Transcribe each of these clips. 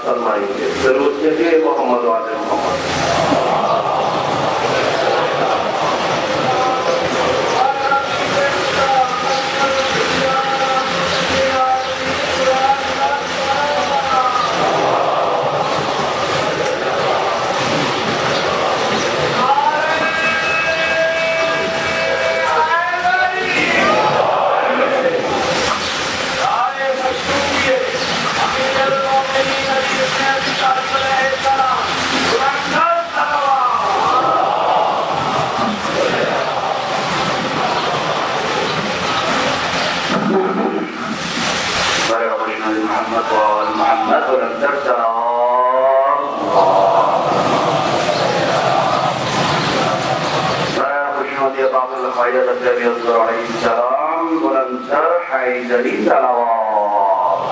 فرمائیں گے. ضرورت ہے محمد والے محمد. محمد وآل محمد ونذر سلام. برای خوشنودی باب الخیرات النبی علیه السلام ونذر حیدری صلوات.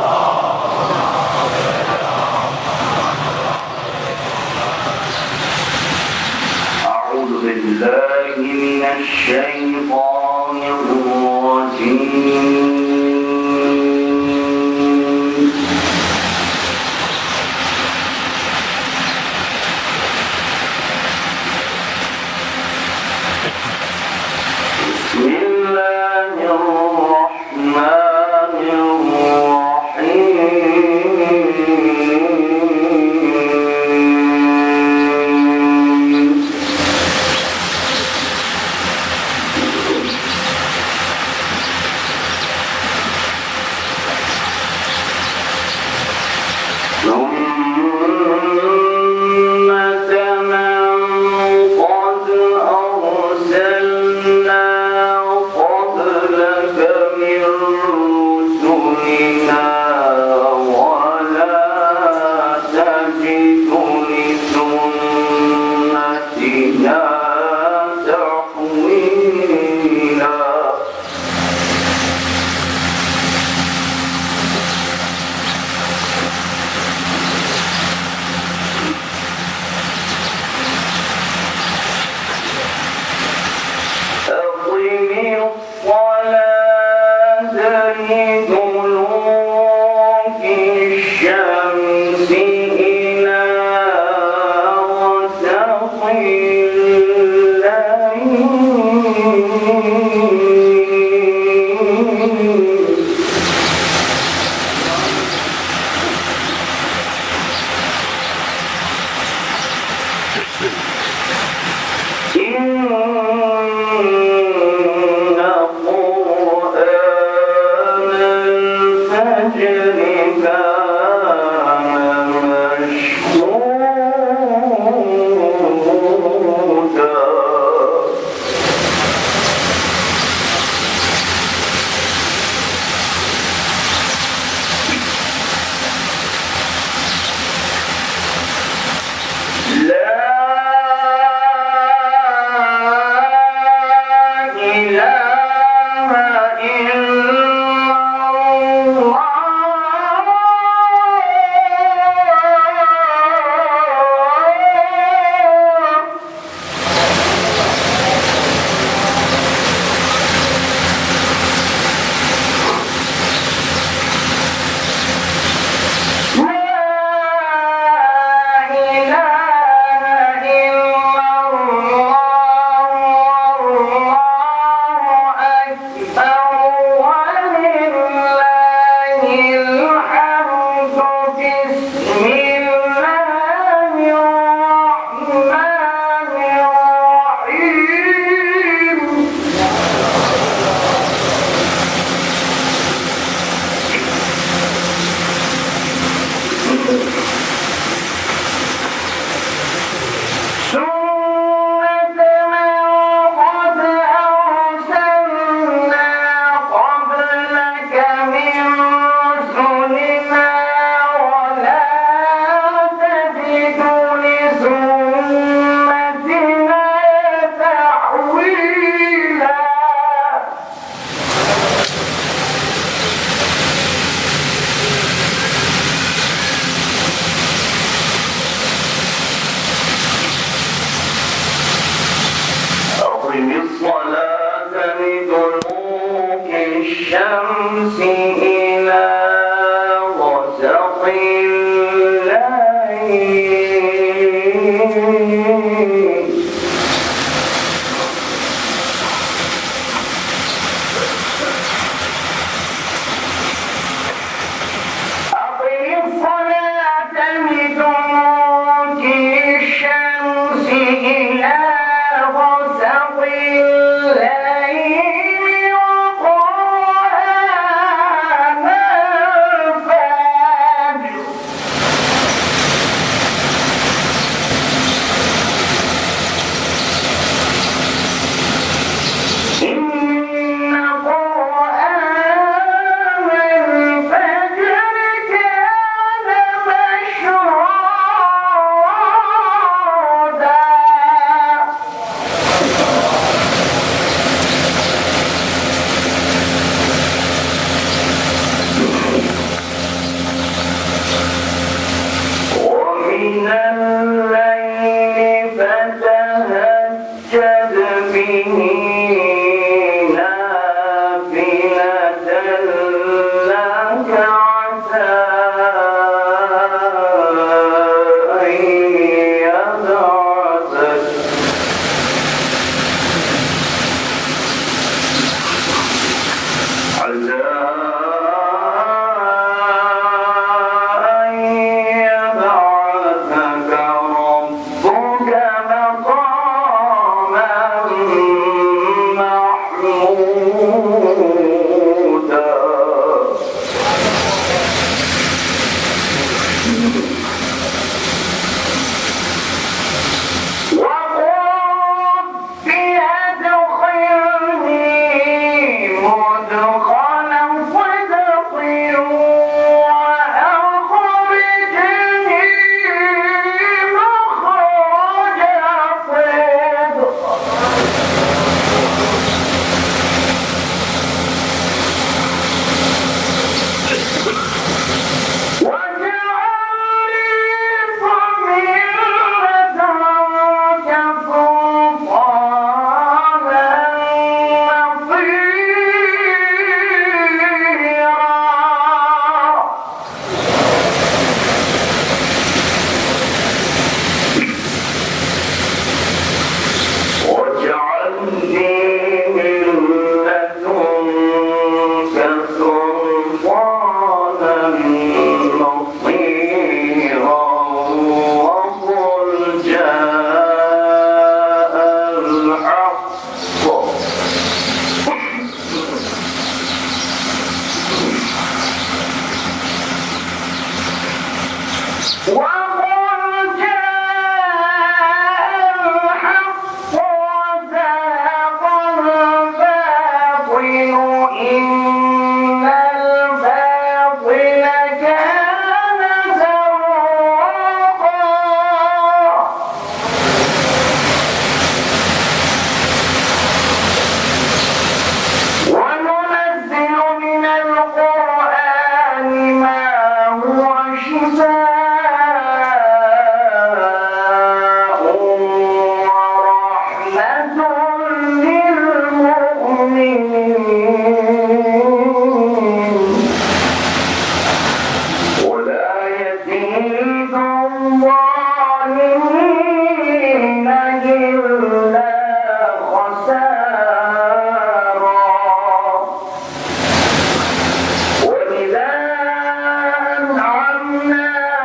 أعوذ بالله من الشيطان الرجيم. الشمس إلى غسق الليل وإذا أنعمنا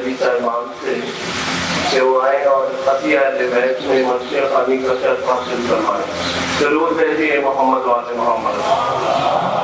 نبی صاحبان سے کہ وہ آئے اور قطعی اہل بیت میں مسجد خانی کا شرف حاصل فرمائے. ضرور بھیجیے محمد والے محمد.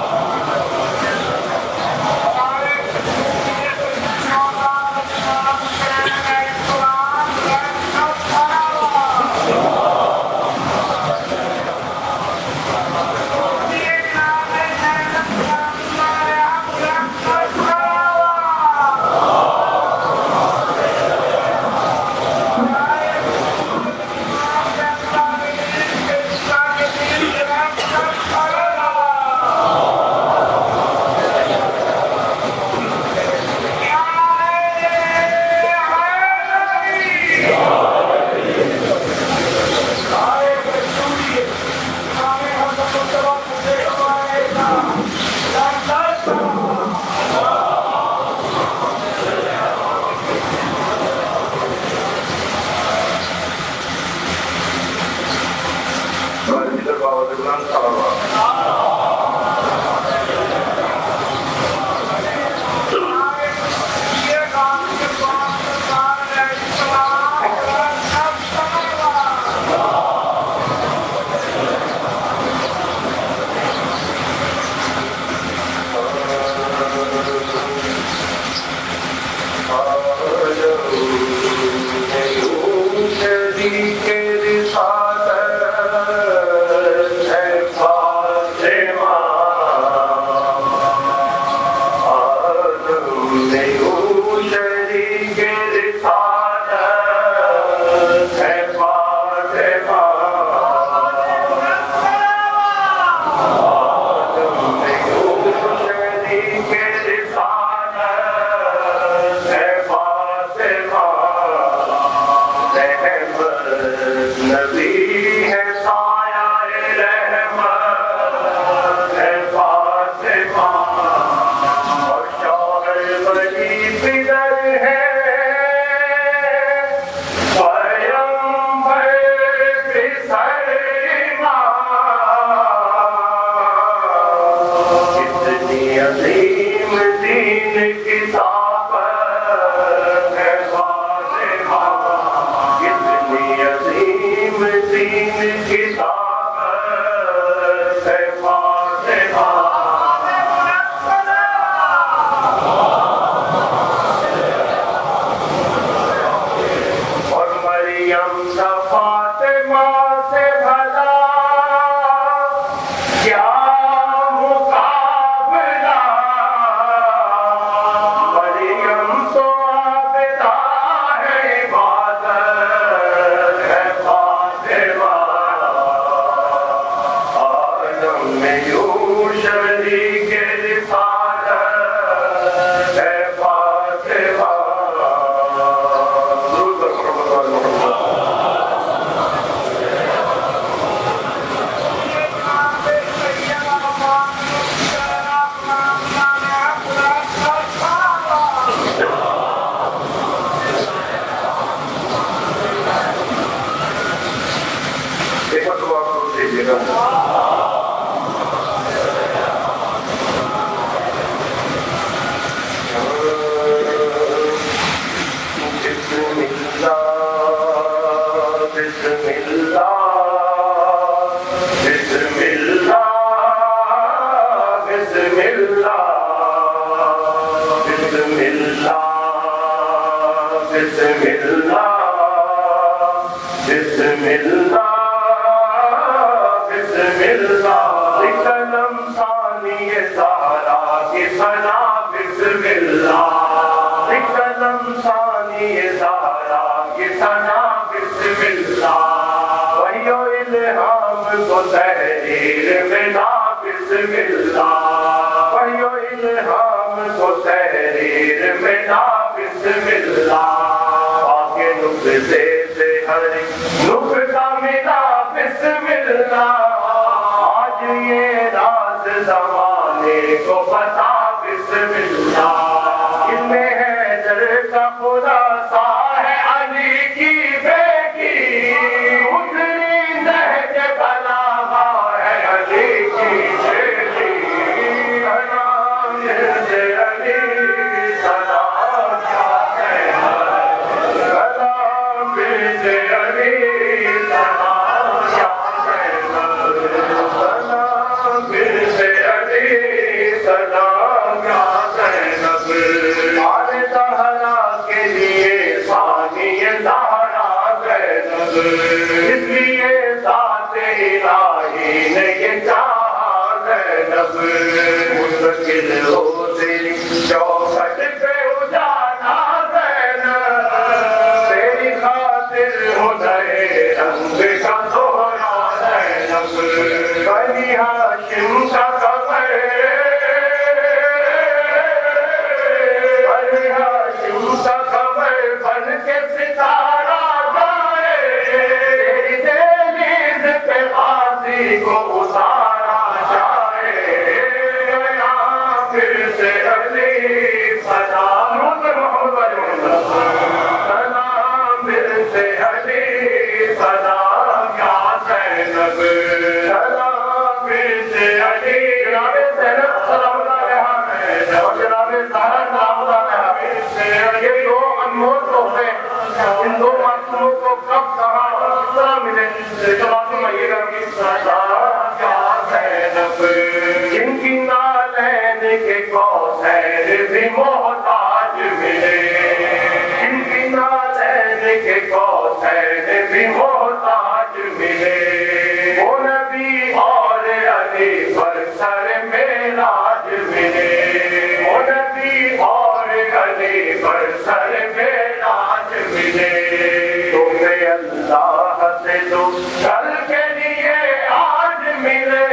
اس لیے ذات الہی نے یہ چاہا زینب مستقل ہو تیری چوکھٹ پہ اجالا زینب تیری خاطر ہو جائے رنگ کا زہرا زینب بنی ہاشم کا قمر بنی ہاشم کا قمر بن کے ستارہ کو اتارا جائے گیا پھر سے علی سلام سلام پھر سے علی سلام یا زینب سلام پھر سے علی جناب زینب سلام علیہ اور جناب زہرا سلام علیہ یہ دو انمول تحفے ان دو معصوموں کو کب کہاں اور کس طرح ملے جن کی نالین کے کوثر بھی محتاج ملے جن کی نالین کے کوثر بھی محتاج ملے وہ نبی اور علی پر سر معراج ملے وہ نبی اور علی پر سر معراج ملے تمہیں اللہ سے تو کل کے لیے آج ملے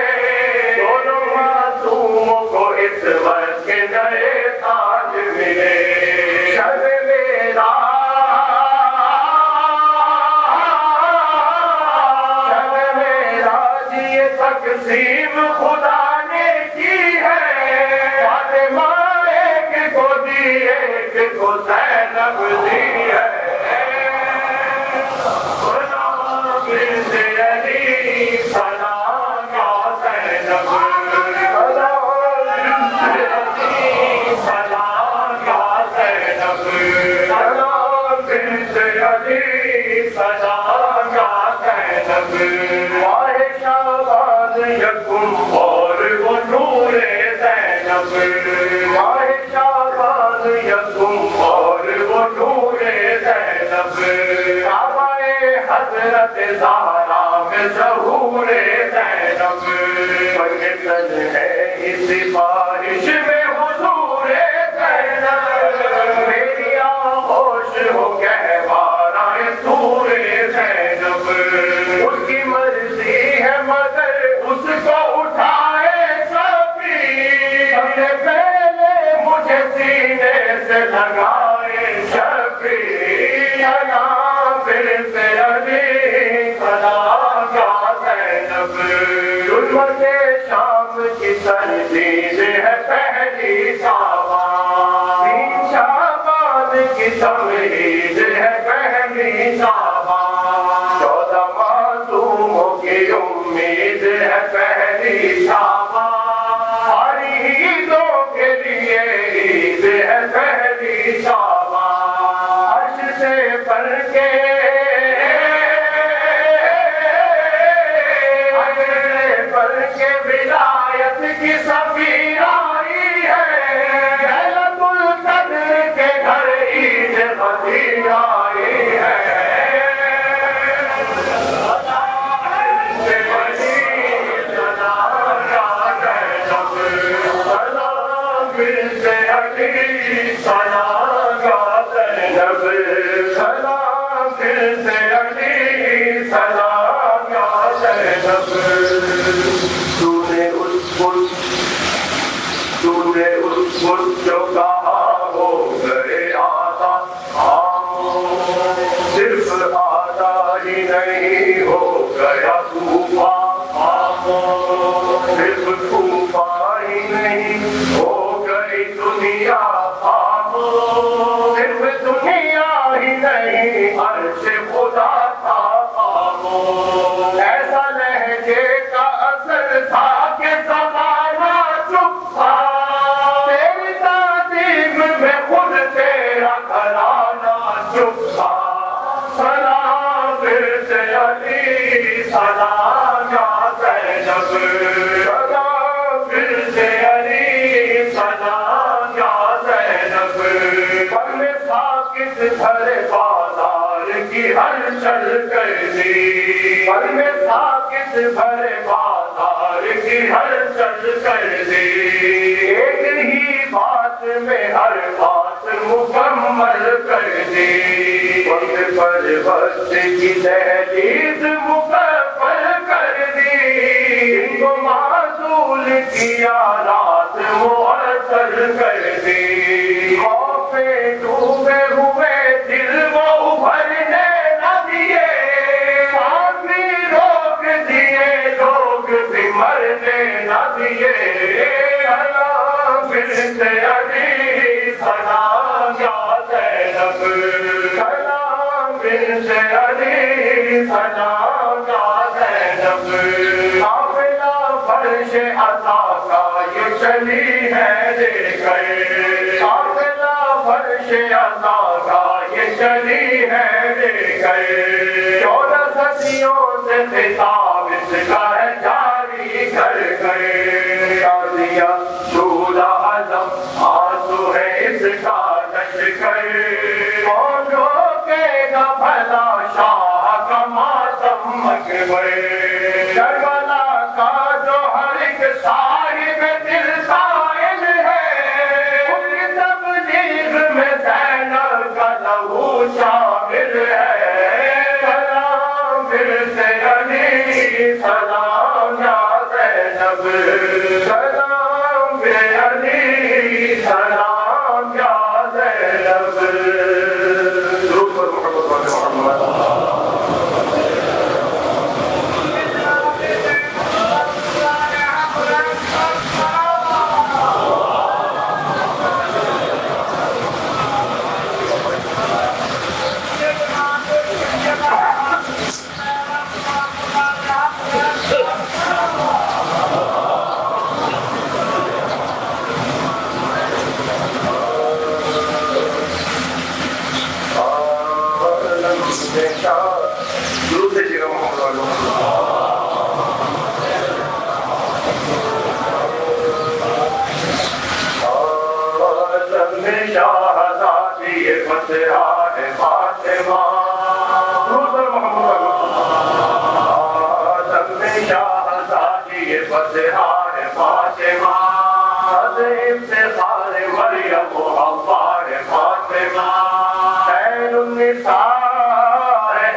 دونوں معصوموں کو اس وقت کے نئے تاج ملے شب معراج یہ تقسیم خدا نے کی ہے فاطمہ ایک کو دی ایک کو زینب دی ہے یکم اور وہ نور زینب ماہ شعبان یکم اور وہ نور زینب کعبہ حضرت زہرا میں ظہور زینب پنجتن ہے اس بارش میں حضور زینب میری آغوش ہو گہوارہ سور زینب اس کی مرضی ہے مگر اس کو اٹھائے کبھی سب سے پہلے مجھے سینے سے لگائے شبی سلام پھر سے علی سلام یا زینب ظلمت شام کی تردید ہے پہلی شعبان شعبان کی تمہید ہے پہلی شعبان 14 معصوموں کی امید ہے پہلی شعبان ساری عیدوں کے لیے عید ہے پہلی شعبان عرش سے بڑھ کے ولایت کی سفیر آئی ہے ليلۃ القدر کے گھر عید غدیر آئی ہے سلام یا زینب سلام پھر سے علی سلام یا زینب تو نے اس ملک جو کہا ہو گئے آدھا صرف آدھا ہی نہیں ہو گیا طوفان صرف طوفان ہی نہیں ہو گئی دنیا صرف دنیا ہی نہیں عرش خدا تھا ایسا لہجے کا اثر تھا کہ زمانہ چپ تھا تیری تعظیم میں خود تیرا گھرانہ چپ تھا سلام پھر سے علی سلام یا زینب سلام پھر سے علی سلام یا زینب پر میں ساکت بھرے بازار کی ہر ہلچل کر دی، پل میں ساکت بھرے بازار کی ہلچل کر دی، ایک ہی بات میں ہر بات مکمل کر دی، وقت پر وقت کی دہلیز مکمل کر دی، ان کو معزول کیا رات معطل کر دی، خوف ڈوبے ہوئے دل وہ ابھرنے نہ دیے، سانس بھی روک دیے لوگ بھی مرنے نہ دیے، سلام بنت علی سلام یا زینب، سلام بنت علی سلام یا زینب، قافلہ فرش عطا کا یہ چلی ہے لے کر، قافلہ فرش عطا کا یہ چلی ہے لے کر، 14 صدیوں سے خطاب اس کا ہے جاری کر کر، شادیہ چولہ عظم آنسو ہے اس کا لشکر، کون روکے گا بھلا شاہ کا ماتم اکبر، کربلا کا جو ہر ایک صاحب دل قائل ہے، اس کی تبلیغ میں زینب کا لہو شامل ہے، سلام بنت علی سلام یا زینب، سلام بنت علی سلام یا زینب، درود پر محمد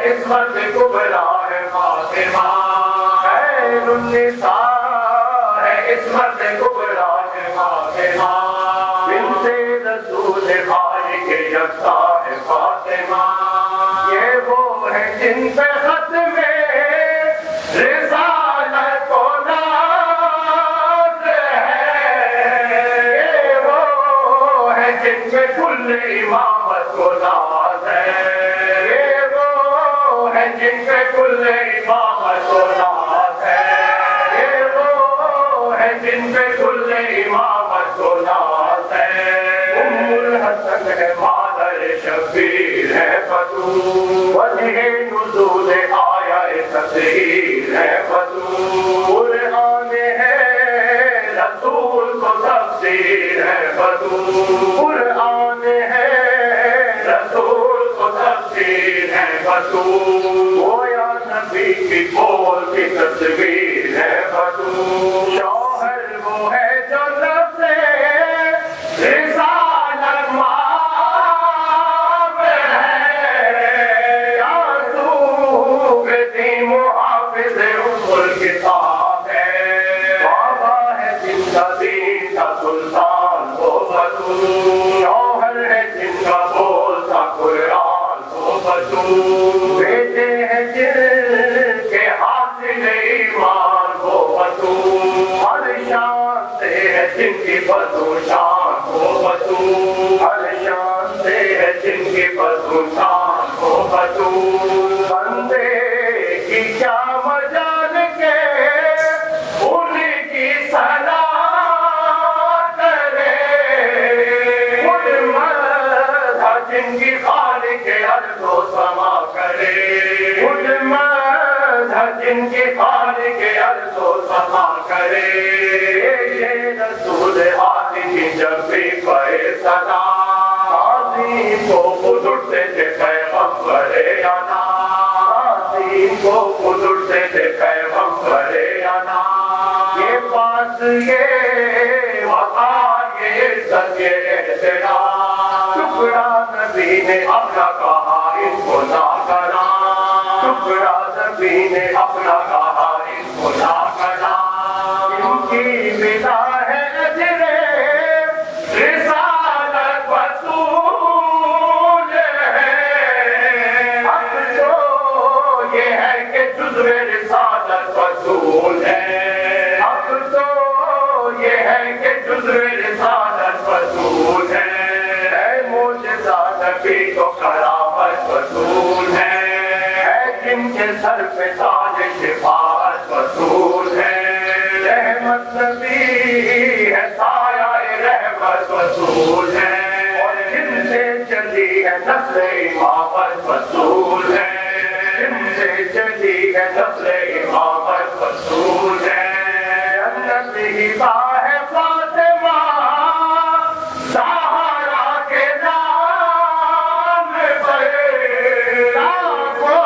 عصمت کبریٰ ہے فاطمہ، خیر النساء ہے عصمت کبریٰ ہے فاطمہ، بنت رسول خالق یکتا ہے فاطمہ، یہ وہ ہے جن پہ ختم رسالت و ناز ہے، یہ وہ ہے جن پہ کل امامت کو ناز ہے، جن پہ کل امامت و ناز ہے، یہ وہ ہے جن پہ کل امامت و ناز ہے، ام الحسن ہے مادر شبیر ہے فتور، وجہ نزول آیا تطہیر ہے فتور، قرآن ہے رسول کو تفسیر ہے فتور، قرآن ہے رسول کو تفسیر ہے فتور، گویا نبی کی بول کی تصویر ہے فتور، شوہر وہ ہے جو نفس رسالت مآب ہے، یاسوب دی محافظ ام الکتاب ہے، بابا ہے جن کا دین کا سلطان وہ فتور، شوہر ہے جن کا بول تھا قرآن وہ فتور، بیٹے ہیں جن کے حاصل ایمان وہ فتور، ہر شان سے ہے جن کی بدو شان وہ فتور، ہر شان سے ہے جن کی بدو شان وہ فتور، بندے کی کیا مجال کے ان کی صلاح کرے، ان مدح جن کی خالق ارض و سما کرے، ان مدح جن کی خالق ارض و سما کرے، یہ رسول آدھی کی جب بھی پڑے صدا، آدھی کو خود اٹھتے تھے پیغمبر انا، یہ احترام ٹکڑا نبی نے اپنا کہا اس کو نہ کرا ٹکڑا نبی نے اپنا کہا اس کو نہ کرا ان کی بنا ہے اجر رسالت وصول ہے اب تو یہ ہے کہ جزو رسالت وصول ہے اب تو یہ ہے کہ جزو رسالت وصول ہے معجزہ نبی تو کرامت وصول ہے جن کے سر پہ تاج شفاعت وصول ہے رحمت نبی ہے سایہ رحمت وصول ہے اور جن سے چلی ہے نسل امامت وصول ہے جن سے چلی ہے نسل امامت وصول ہے جنت ہی ہے فاطمہ زہرا کے نام پر لاکھوں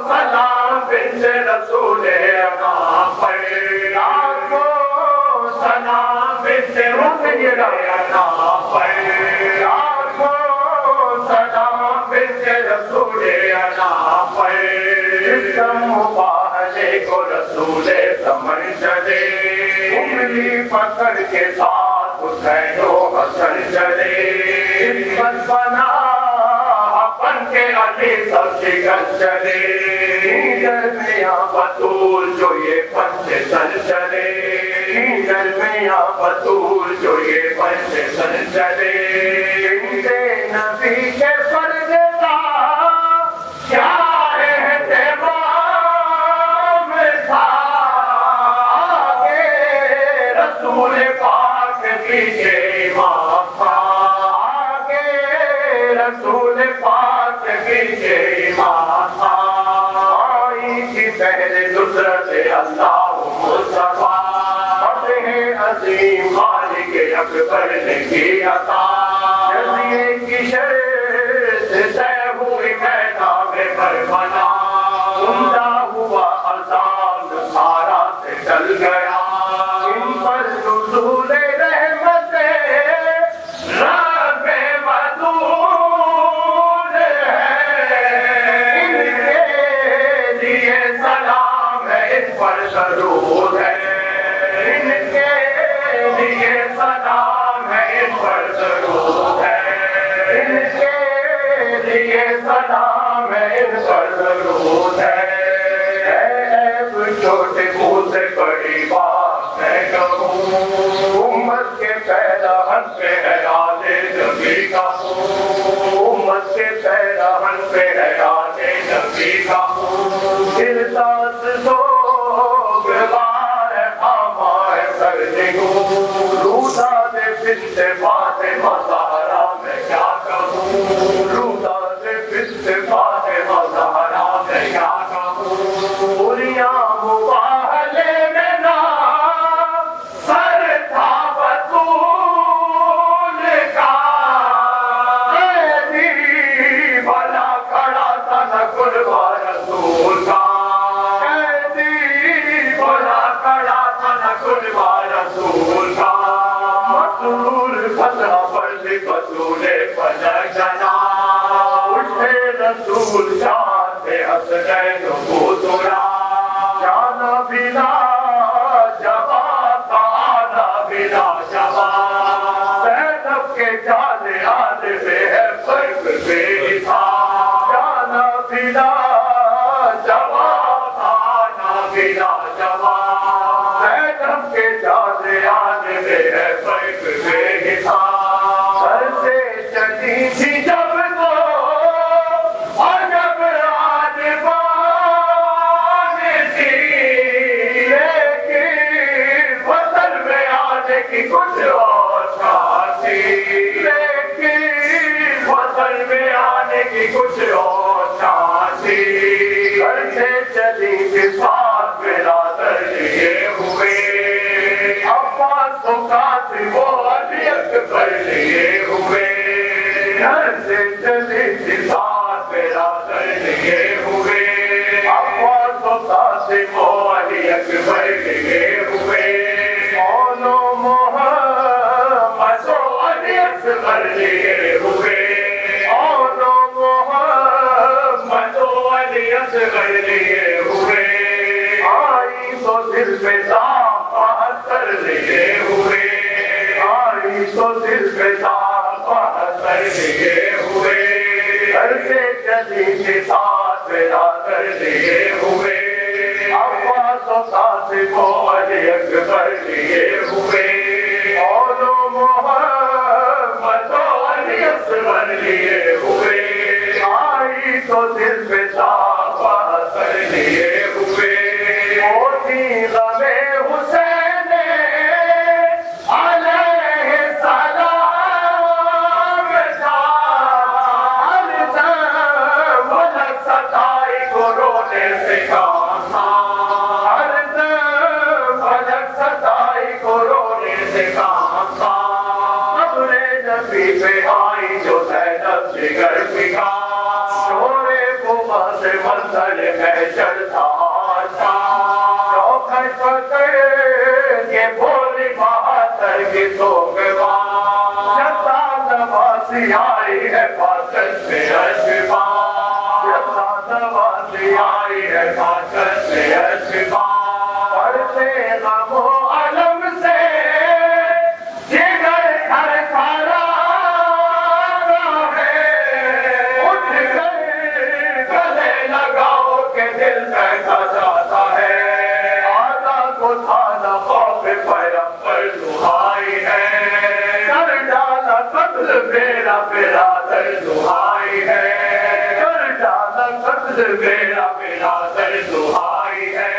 سلام بنت رسول اقام پر لاکھوں سلام بنت رسول اقام پر لاکھوں سلام بنت رسول اقام پر جسم مباہلے کو رسول سمجھ چلے انگلی پکڑ کے ساتھ حسین و حسن چلے عزت بنا اپن کے علی سب شکن چلے میاں بطول جو یہ پنچ سن چلے میاں بطول جو یہ پنچ سن چلے نبی کے فرض کا کیا اہتمام تھا آگے رسول پاک پیچھے امام تھا آگے رسول پاک پیچھے امام تھا آئی کی پہلے نصرت اللہ مصطفیٰ فتح عظیم مالک اکبر نے کی عطا جزیے کی شرط طے ہوئی میدان کربلا عمدہ ہوا اذان سارا سے ڈل گیا ان پر نزول رحمت رب ودود ہے ان کے لیے سلام ہے ان پر درود ہے ان کے لیے سلام ہے ان پر درود ہے ان کے لیے سلام ہے ان پر درود ہے چھوٹے منہ سے بڑی بات میں کہوں امت کے پیراہن پہ ہے آل نبی کا امت کے پیراہن پہ ہے آل نبی کا دلداز سوگوار خامہ سرنگوں رودا دے بنت فاطمہ زہرا میں کیا کہوں رودا دے بنت فاطمہ زہرا میں کیا کہوں پوریاں مباہلے میں نام سر تھا بطول کا قیدی بھلا کھڑا تھا نہ قربا رسول کا قیدی بھلا کھڑا تھا نہ قربا رسول کا مسرور فتح پر بطول فلک جنا اٹھے رسول چاہتے حسنین کو ترا جانا بنا جواب آنا بنا جواب زینب کے جانے آنے میں ہے فرق بے حساب جانا بنا جواب آنا بنا جواب زینب کے جانے آنے میں ہے فرق بے حساب سر سے چلی تھی جب تو اور جب آنے کی کچھ اور چاہتی لیکن وطن میں آنے کی کچھ اور چاہتی گھر سے چلی کے ساتھ میرا لیے ہوئے عباس و قاسم و علی اکبر لیے ہوئے گھر سے چلی کے ساتھ میرا لیے ہوئے عباس و قاسم و علی اکبر لیے ہوئے محمد اصغر لیے ہوئے اولو محمد علی اصغر لیے ہوئے آئی تو دل پہ بہتر لیے ہوئے آئی تو دل پہ بہتر لیے ہوئے گھر سے جلی کے ساتھ برادر لیے ہوئے عباس و قاسم و علی اکبر لیے ہوئے اولو محمد و علی اصغر لیے ہوئے آئی تو دل پہ بہتر لیے ہوئے موتی غم حسین علیہ السلام ہردم ملک ستائی کو رونے سے کام تھا ہردم ملک ستائی کو رونے سے کام تھا قبر نبی پہ آئی جو زینب جگر پھکا شور قبا سے منزل میں چڑھتا چوکھٹ پکڑ کے بولی بہتر کی سوگوا جتا نواسی آئی ہے پاکت میں اشبا جتا نواسی آئی ہے پاکت میں اشبا پڑھتے غم و علم سے جگر گھر کھڑا ہے اٹھ کر گلے لگاؤ کہ دل بیٹھا جاتا ہے پیغمبر دعائی ہے کر ڈالا قتل میرا برادر دعائی ہے کر ڈالا قتل میرا برادر دعائی ہے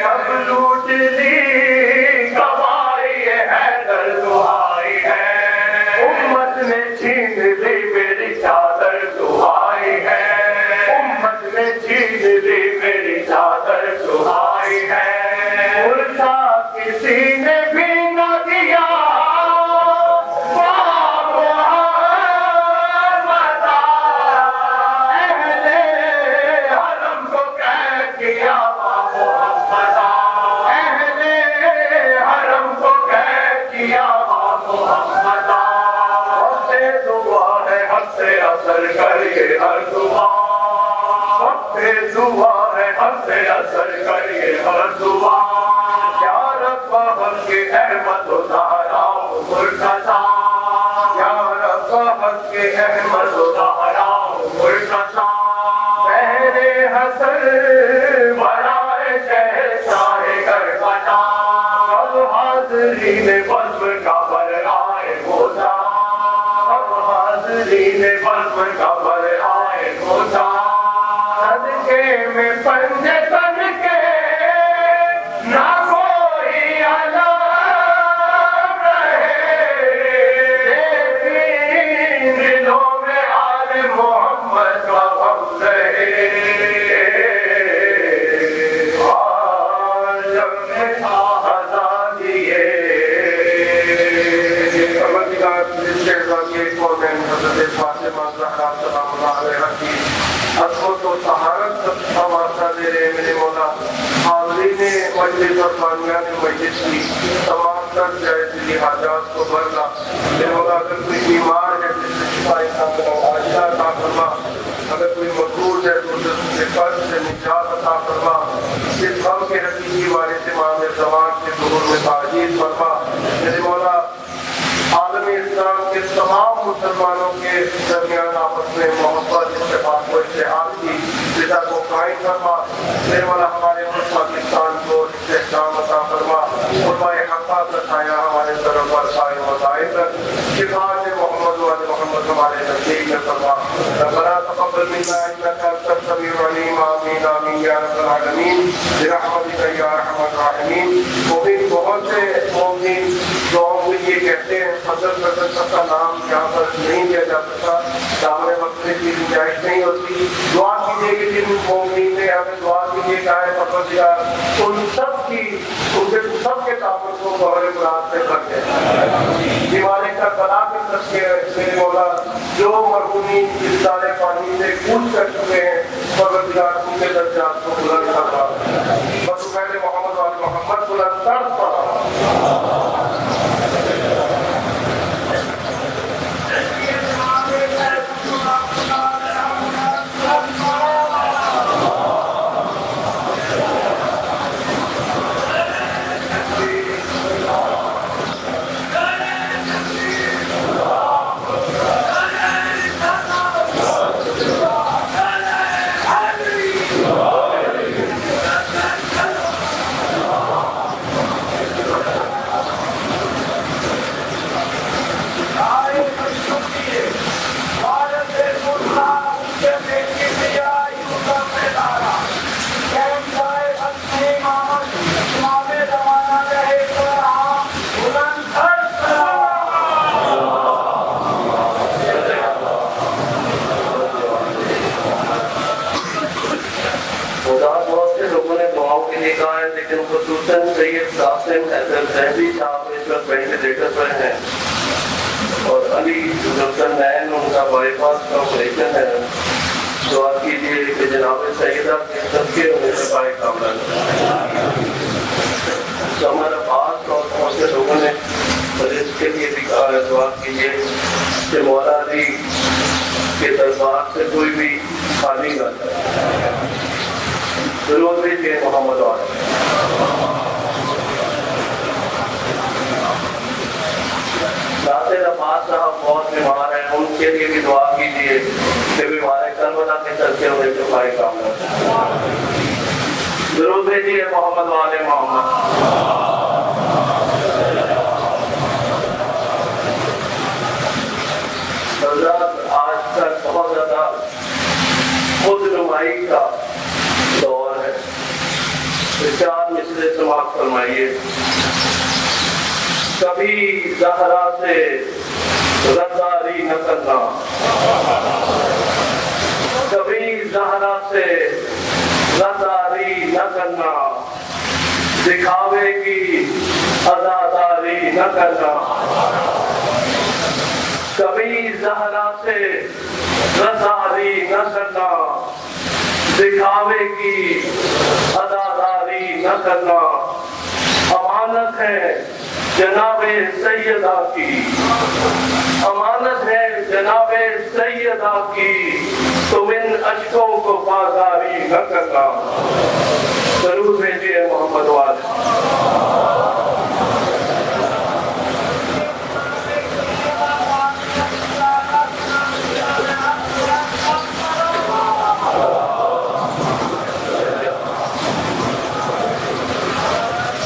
سب لوٹ لی کمائی حیدر دعائی ہے امت نے چھین لی میری چادر دعائی ہے امت نے چھین لی میری چادر دعائی ہے کسی نے بھی نہ دیا اہل حرم کو قید کیا محمد اہل حرم کو قید کیا محمد وقت دعا ہے حق سے اثر کریے ہر دعا وقت دعا ہے حق سے اثر کریے ہر دعا حق کے احمد و زہرا مرتضی یا رب حق کے احمد و زہرا مرتضی بہر حسن برائے شہنشاہ کربلا سب حاضرین بزم کا برائے مولا سب حاضرین بزم کا برائے مولا صدقے میں پنجے تن کے نہ مجلس اور خانیان مجلس کی تمام تر جائزی حاجات کو بھرنا میرے مولا اگر کوئی بیمار ہے جس سے شفائی عطا عطا فرما اگر کوئی مقبول ہے تو اس کے قرض سے نجات عطا فرما اس غم کے حقیقی وارث امام زمان کے ظہور میں تعجیل فرما میرے مولا عالم اسلام کے تمام مسلمانوں کے درمیان آپس میں محبت اتفاق و اتحاد کی فضا کو قائم فرما میرے مولا ہمارے ملک پاکستان کو استحکام عطا فرما علماء حقہ کا سایہ ہمارے طرف پر قائم و دائم کر شفاعت محمد و آل محمد ہمارے نزدیک میں فرما ربنا تقبل منا انك انت السميع العليم آمین آمین یا رب العالمین برحمتک یا ارحم الراحمین مومن بہت سے مومن دعاؤں میں یہ کہتے ہیں فضل کا نام یہاں پر نہیں لیا جا سکتا دامن وقت کی گنجائش نہیں ہوتی دعا کیجیے کہ جن مومنین نے ہمیں دعا کیجیے کہا ہے پروردگار ان سب کے تعلق کو بہر مراد سے کر دے دیوارے کا بلا کے تذکرے میرے مولا جو مرحومین اس دارے پانی سے کود کر چکے ہیں پروردگار ان کے درجات کو بلند فرما بس پہلے محمد وال محمد بلند فرما علی ذوالقرنین ان کا بائی پاس کا آپریشن ہے، دعا کیجیے کہ جناب سیدہ کے تذکرے ہونے سے پائے کامران۔ تو ہمارا بات اور بہت سے لوگوں نے اس کے لیے بھی کہا ہے، دعا کیجیے کہ مولا علی کے دربار سے کوئی بھی خالی نہ جائے۔ درود بھیجیے محمد والے۔ ناصر عباس صاحب بہت بیمار ہیں، ان کے لیے بھی دعا کیجیے کہ بیمار کربلا کے تذکرے ہونے سے پائے کامران۔ درود بھیجیے محمد والے محمد۔ آج تک بہت زیادہ خود نمائی کا دور ہے، چار مصرے سماعت فرمائیے۔ کبھی زہرا سے غداری نہ کرنا، کبھی زہرا سے غداری نہ کرنا، دکھاوے کی عزاداری نہ کرنا، کبھی زہرا سے غداری نہ کرنا، دکھاوے کی عزاداری نہ کرنا۔ امانت ہے جناب سیدہ کی، امانت ہے جناب سیدہ کی، تم ان اشکوں کو بازاری نہ کرنا۔ ضرور بھیجیے محمد والے۔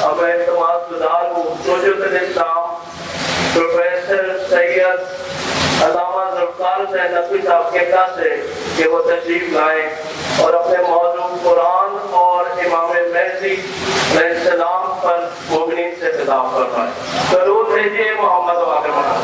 اب اعتماد گزار ہوں توجہ الاسلام پروفیسر سید علامہ ذوالفقار حسین نقوی صاحب کے کہا سے کہ وہ تشریف لائیں اور اپنے موضوع قرآن اور امام مہدی علیہ السلام پر مومنین سے خطاب فرمائیں۔ درود بھیجیے محمد والے محمد۔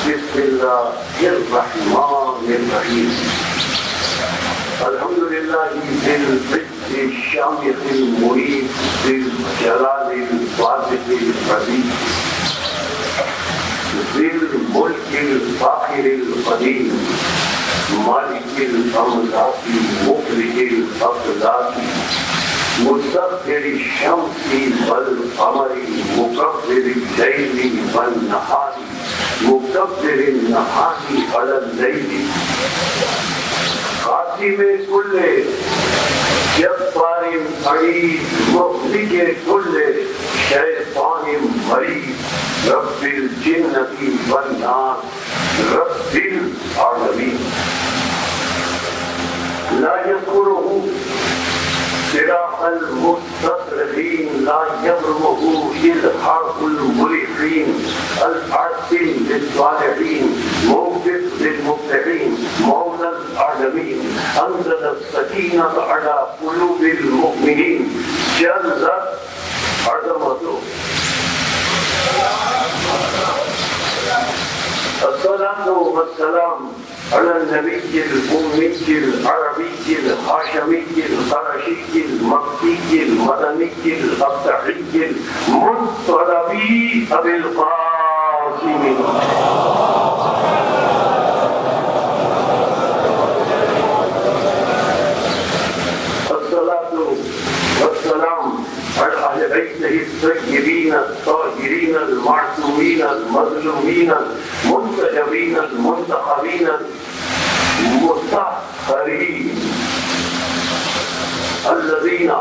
بسم اللہ الرحمن الرحیم الحمد للہ ذی العزة الشامخ المعید ذی الجلال الواصف القدیر ذی الملک الفاخر القدیر مالک الاملاک مخرج الافلاک مسخر الشمس والقمر مكبر الليل والنهار مكبر النهار على الليل قاسم كل جبار عنيد مخرج كل شيطان مريد رب الجنة والناس رب العالمين لا يذكره صراط المستصرخين لا يضربه إلحاق المريحين العاصم للصالحين موفق للمبتغين مولى العالمين أنزل السكينة على قلوب المؤمنين جلت عظمته الصلاة والسلام على النبي الأمي العربي الهاشمي القرشي المكي المدني الأبتعي المطلبي أبي القاسم الصلاة والسلام على أهل بيته الطيبين الطاهرين المعصومين المظلومين المنتجبين المنتخبين المطهرين الذين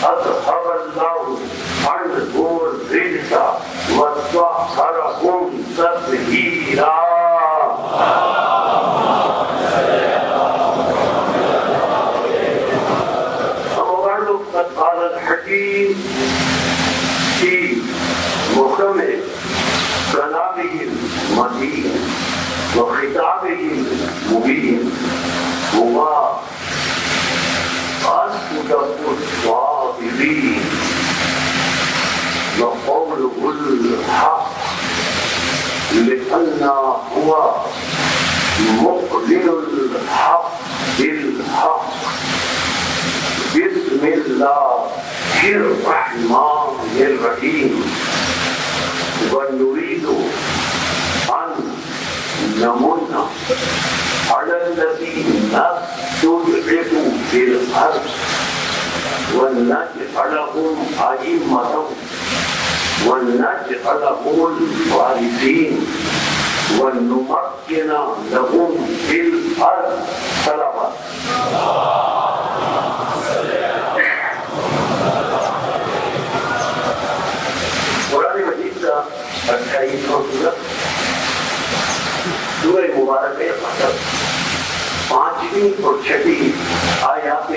أذهب الله عنهم الرجس وطهرهم تطهيرا قد قال الحكيم في محكم كلامه المتين وخطابه المبين هو أصدق الصادقين وقوله الحق لأن هو مقبل الحق بالحق بسم الله الرحمن الرحيم ونريد أن نمن على الذين استضعفوا في الأرض ونجعلهم أئمة ونجعلهم الوارثين ونمكن لهم في الأرض صلوات قرآن مجید کا 28واں سورہ مبارک ہے مطلب 5ویں اور 6ویں آیات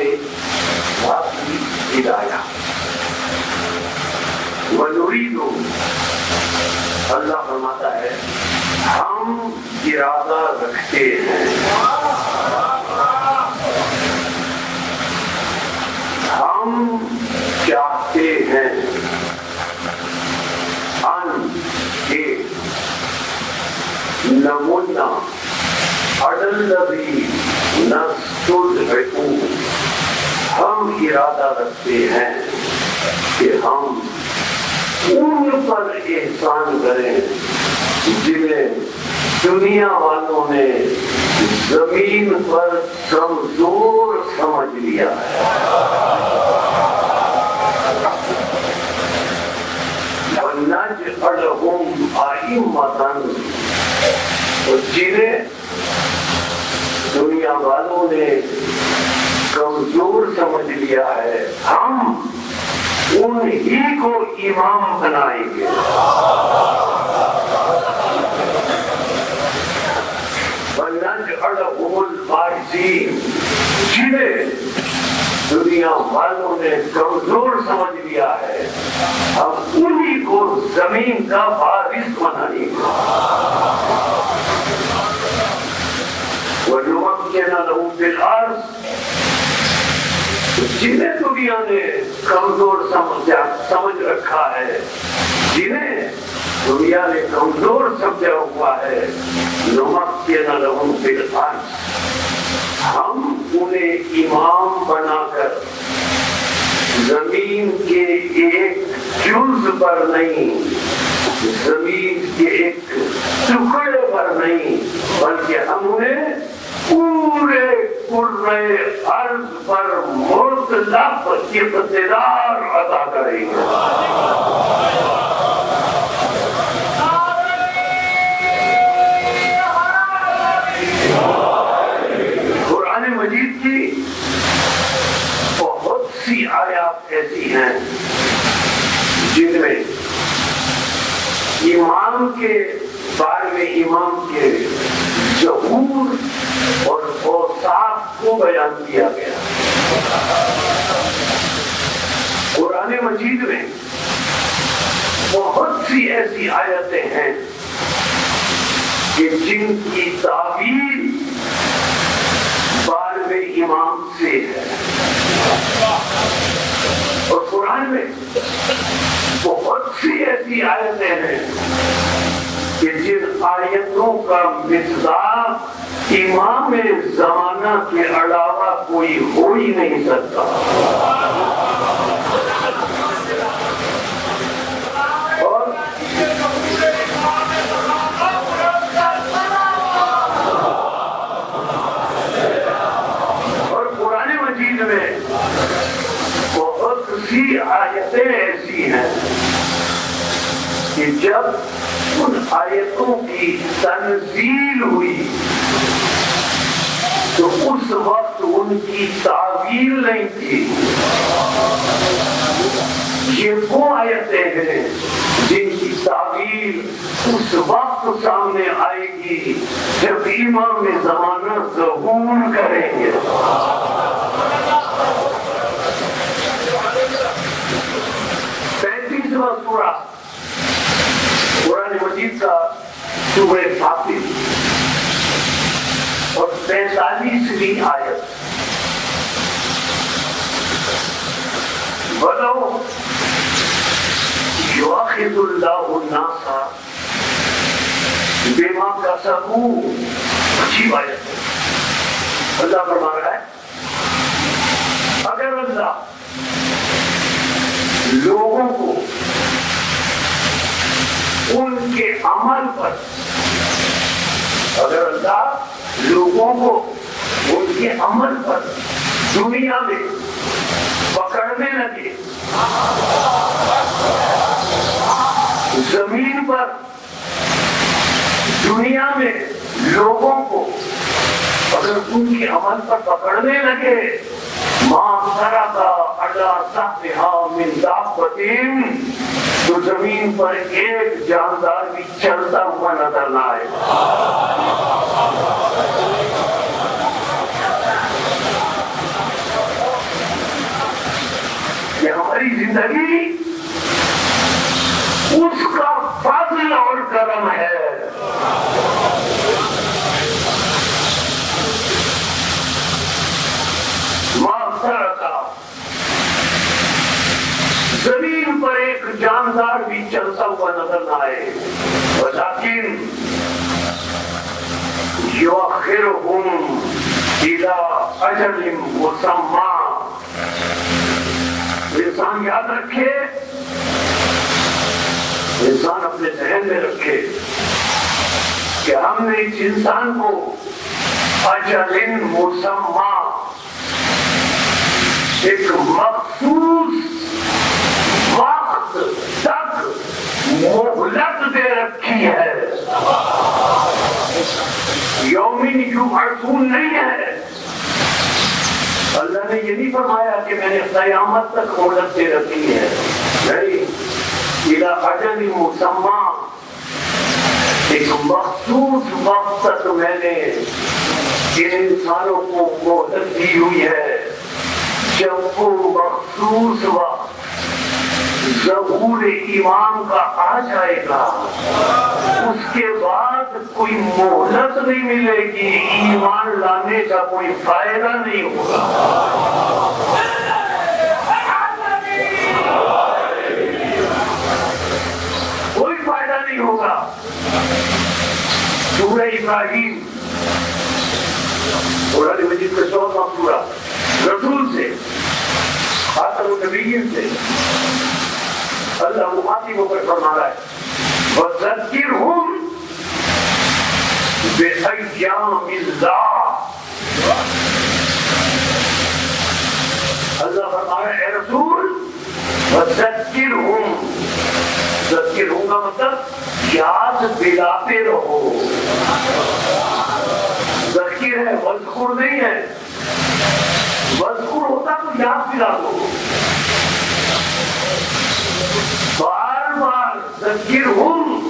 واقعی ہدایہ ونريد اللہ فرماتا ہے ہم ارادہ رکھتے ہیں ہم چاہتے ہیں ان کے نمونہ الذی نستضعف ہم ارادہ رکھتے ہیں کہ ہم ان پر احسان کریں جنہیں دنیا والوں نے زمین پر کمزور سمجھ لیا ہے وَنَجْعَلَهُمْ أَئِمَّةً اور جنہیں دنیا والوں نے کمزور سمجھ لیا ہے ہم انہی کو امام بنائیں گے وَنَجْعَلَهُمُ الْوَارِثِينَ جنہیں دنیا والوں نے کمزور سمجھ لیا ہے ہم انہی کو زمین کا وارث بنائیں گے وَنُمَكِّنَ لَهُمْ فِي الْأَرْضِ جنہیں دنیا نے کمزور سمجھ رکھا ہے جنہیں دنیا نے کمزور سمجھا ہوا ہے نُمَكِّنَ لَهُمْ فِي الْأَرْضِ ہم انہیں امام بنا کر زمین کے ایک جز پر نہیں زمین کے ایک ٹکڑے پر نہیں بلکہ ہم انہیں پورے کرۂ ارض پر مطلق اقتدار عطا کریں گے قرآن کے 12ویں امام کے ظہور اور اوصاف کو بیان کیا گیا۔ قرآن مجید میں بہت سی ایسی آیتیں ہیں کہ جن کی تعبیر 12ویں امام سے ہے، اور قرآن میں بہت سی ایسی آیتیں ہیں کہ جن آیتوں کا مصداق امام زمانہ کے علاوہ کوئی ہو ہی نہیں سکتا۔ اور قرآن مجید میں بہت سی آیتیں ایسی ہیں کہ جب ان آیتوں کی تنزیل ہوئی تو اس وقت ان کی تعویل نہیں تھی۔ یہ وہ آیتیں ہیں جن کی تعویل اس وقت سامنے آئے گی جب امام زمانہ ظہور کریں گے۔ 35واں سورہ قرآن مجید کا سورہ فاطر اور 45ویں آیت، وَلَوْ يُؤَاخِذُ اللَّهُ النَّاسَ بِمَا كَسَبُوا، عجیب آیت ہے۔ اللہ فرما رہا ہے اگر اللہ لوگوں کو ان کے عمل پر، اگر اللہ لوگوں کو ان کے عمل پر دنیا میں پکڑنے لگے، زمین پر دنیا میں لوگوں کو اگر ان کے عمل پر پکڑنے لگے، مَا تَرَكَ عَلَىٰ ظَهْرِهَا مِن دَابَّةٍ، تو زمین پر ایک جاندار بھی چلتا ہوا نظر نہ آئے۔ یہ ہماری زندگی اس کا فضل اور کرم ہے۔ زمین پر ایک جاندار بھی چلتا ہوا نظر نہ آئے، ولیکن یؤخرہم الی اجل مسمی۔ انسان یاد رکھے، انسان اپنے ذہن میں رکھے کہ ہم نے اس انسان کو اجل مسمی، ایک مخصوص وقت تک مہلت دے رکھی ہے۔ یومین یبعثون نہیں ہے۔ اللہ نے یہ نہیں فرمایا کہ میں نے قیامت تک مہلت دے رکھی ہے، نہیں، الی اجل مسمی، ایک مخصوص وقت تک میں نے ان انسانوں کو مہلت دی ہوئی ہے۔ جب وہ مخصوص وقت ظہور امام کا آ جائے گا، اس کے بعد کوئی مہلت نہیں ملے گی، ایمان لانے کا کوئی فائدہ نہیں ہوگا۔ کوئی فائدہ نہیں ہوگا۔ سورہ ابراہیم قرآن مجید کا 14واں سورہ، رسول سے، خاتم النبیین سے اللہ مخاطبوں پر فرما رہا ہے وَذَكِّرْهُمْ بِأَيَّامِ اللَّهِ۔ اللہ فرما رہا ہے اے رسول وَذَكِّرْهُمْ، ذکرہم کا مطلب یاد دلاتے رہو۔ ذکر ہے، مذکور نہیں ہے۔ مذکور ہوتا تو یاد دلا دو، بار بار ذکرہم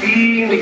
3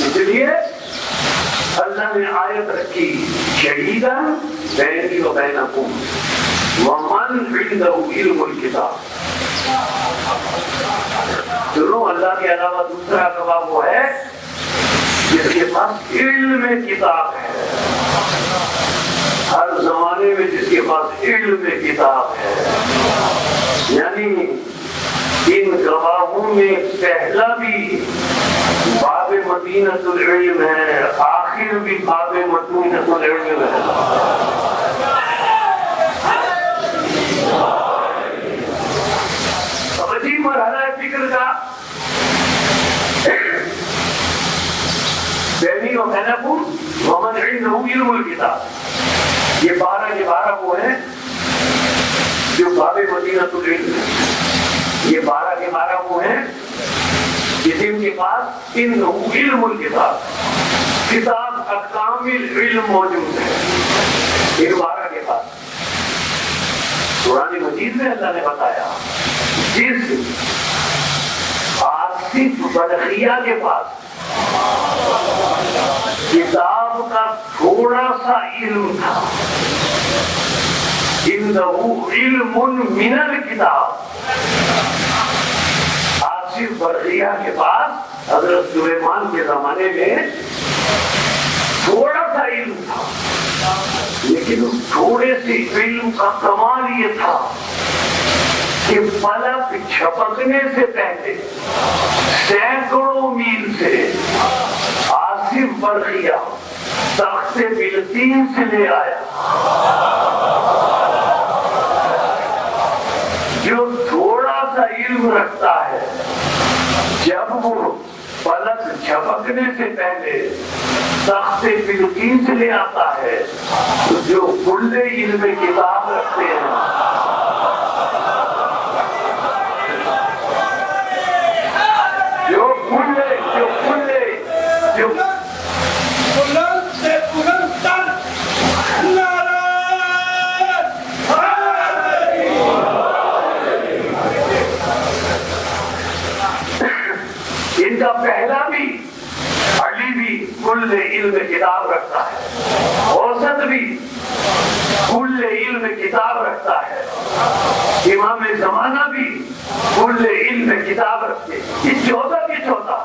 اس لیے اللہ نے آیت رکھی شہیداً بینی و بینکم ومن عنده علم الکتاب. سنو، اللہ کے علاوہ دوسرا گواہ وہ ہے جس کے پاس علم کتاب ہے. ہر زمانے میں جس کے پاس علم کتاب ہے. یعنی ان گواہوں میں پہلا بھی باب مدینۃ العلم ہے، آخر بھی باب مدینۃ العلم ہے. سمجھی مرحلہ فکر کا. بینی و بینکم ومن عنده علم الکتاب، یہ 12 کے 12 وہ ہیں جو باب مدینۃ العلم ہے. یہ 12 کے 12 وہ ہیں جن کے پاس علم الکتاب، کتاب کا کامل علم موجود ہے. ان 12 کے پاس قرآن مجید میں اللہ نے بتایا جس آصف بلخیہ کے پاس کتاب کا تھوڑا سا علم تھا، عنده علم من الکتاب. آصف بلخیہ کے پاس حضرت سلیمان کے زمانے میں تھوڑا سا علم تھا، لیکن اس تھوڑے سے علم کا کمال یہ تھا کہ فلک جھپکنے سے پہلے سینکڑوں میل سے آصف بلخیہ تخت بلقیس سے لے آیا. جو تھوڑا سا علم رکھتا ہے جب وہ فلک جھپکنے سے پہلے تخت بلقیس سے لے آتا ہے تو جو کھلے علم کتاب رکھتے ہیں ان کا پہلا بھی علی بھی کل علم کتاب رکھتا ہے، اوسط بھی کل علم کتاب رکھتا ہے، امام زمانہ بھی کل علم کتاب رکھتے ہیں. یہ 14 کے 14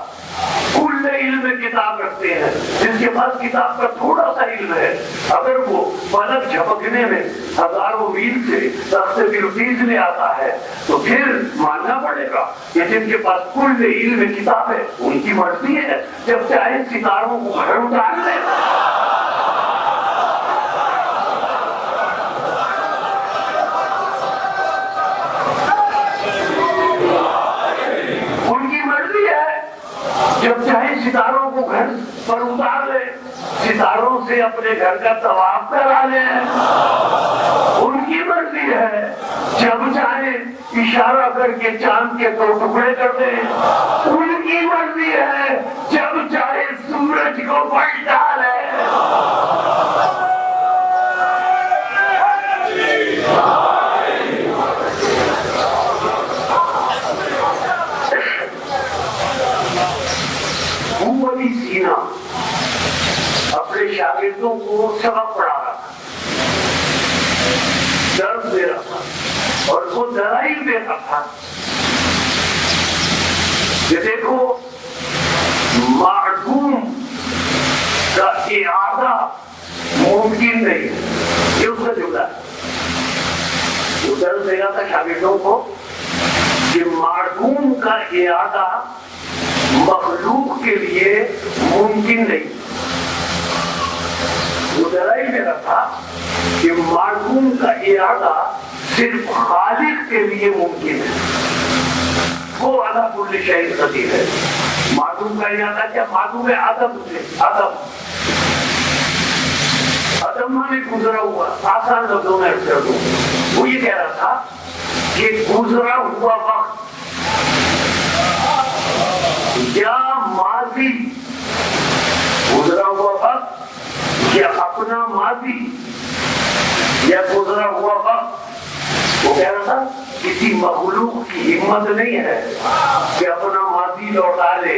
کل علم کتاب رکھتے ہیں. جس کے پاس کتاب کا تھوڑا سا علم ہے اگر وہ فلک جھپکنے میں ہزاروں میل سے تخت بلقیس لے آتا ہے تو پھر ماننا پڑے گا کہ جن کے پاس کل علم کتاب ہے ان کی مرضی ہے، جب چاہے ستاروں کو گھر اتار لے. ان کی مرضی ہے جب چاہے ستاروں کو گھر پر اتار لے، ستاروں سے اپنے گھر کا طواف کرا لیں. ان کی مرضی ہے جب چاہے اشارہ کر کے چاند کے 2 ٹکڑے کر دیں. ان کی مرضی ہے جب چاہے سورج کو پلٹا لے. ابو سینا اپنے شاگردوں کو سبق پڑھا رہا تھا، درس دے رہا تھا اور وہ دلائل دے رہا تھا کہ دیکھو معدوم کا اعادہ ممکن نہیں ہے. یہ اس کا جملہ ہے. وہ درس دے رہا تھا شاگردوں کو کہ معدوم کا اعادہ مخلوق کے لیے ممکن نہیں. وہ دلائل دے رہا تھا کہ معدوم کا اعادہ صرف خالق کے لیے ممکن ہے. وہ علی کل شیء قدیر ہے. معدوم کا اعادہ کیا؟ معدوم آدم سے آدم نے گزرا ہوا، آسان لفظوں میں ارز کر دوں. وہ یہ کہہ رہا تھا کہ گزرا ہوا وقت یا ماضی، گزرا ہوا وقت یا اپنا ماضی یا گزرا ہوا وقت، وہ کہہ رہا تھا کسی مخلوق کی ہمت نہیں ہے کہ اپنا ماضی لوٹا لے.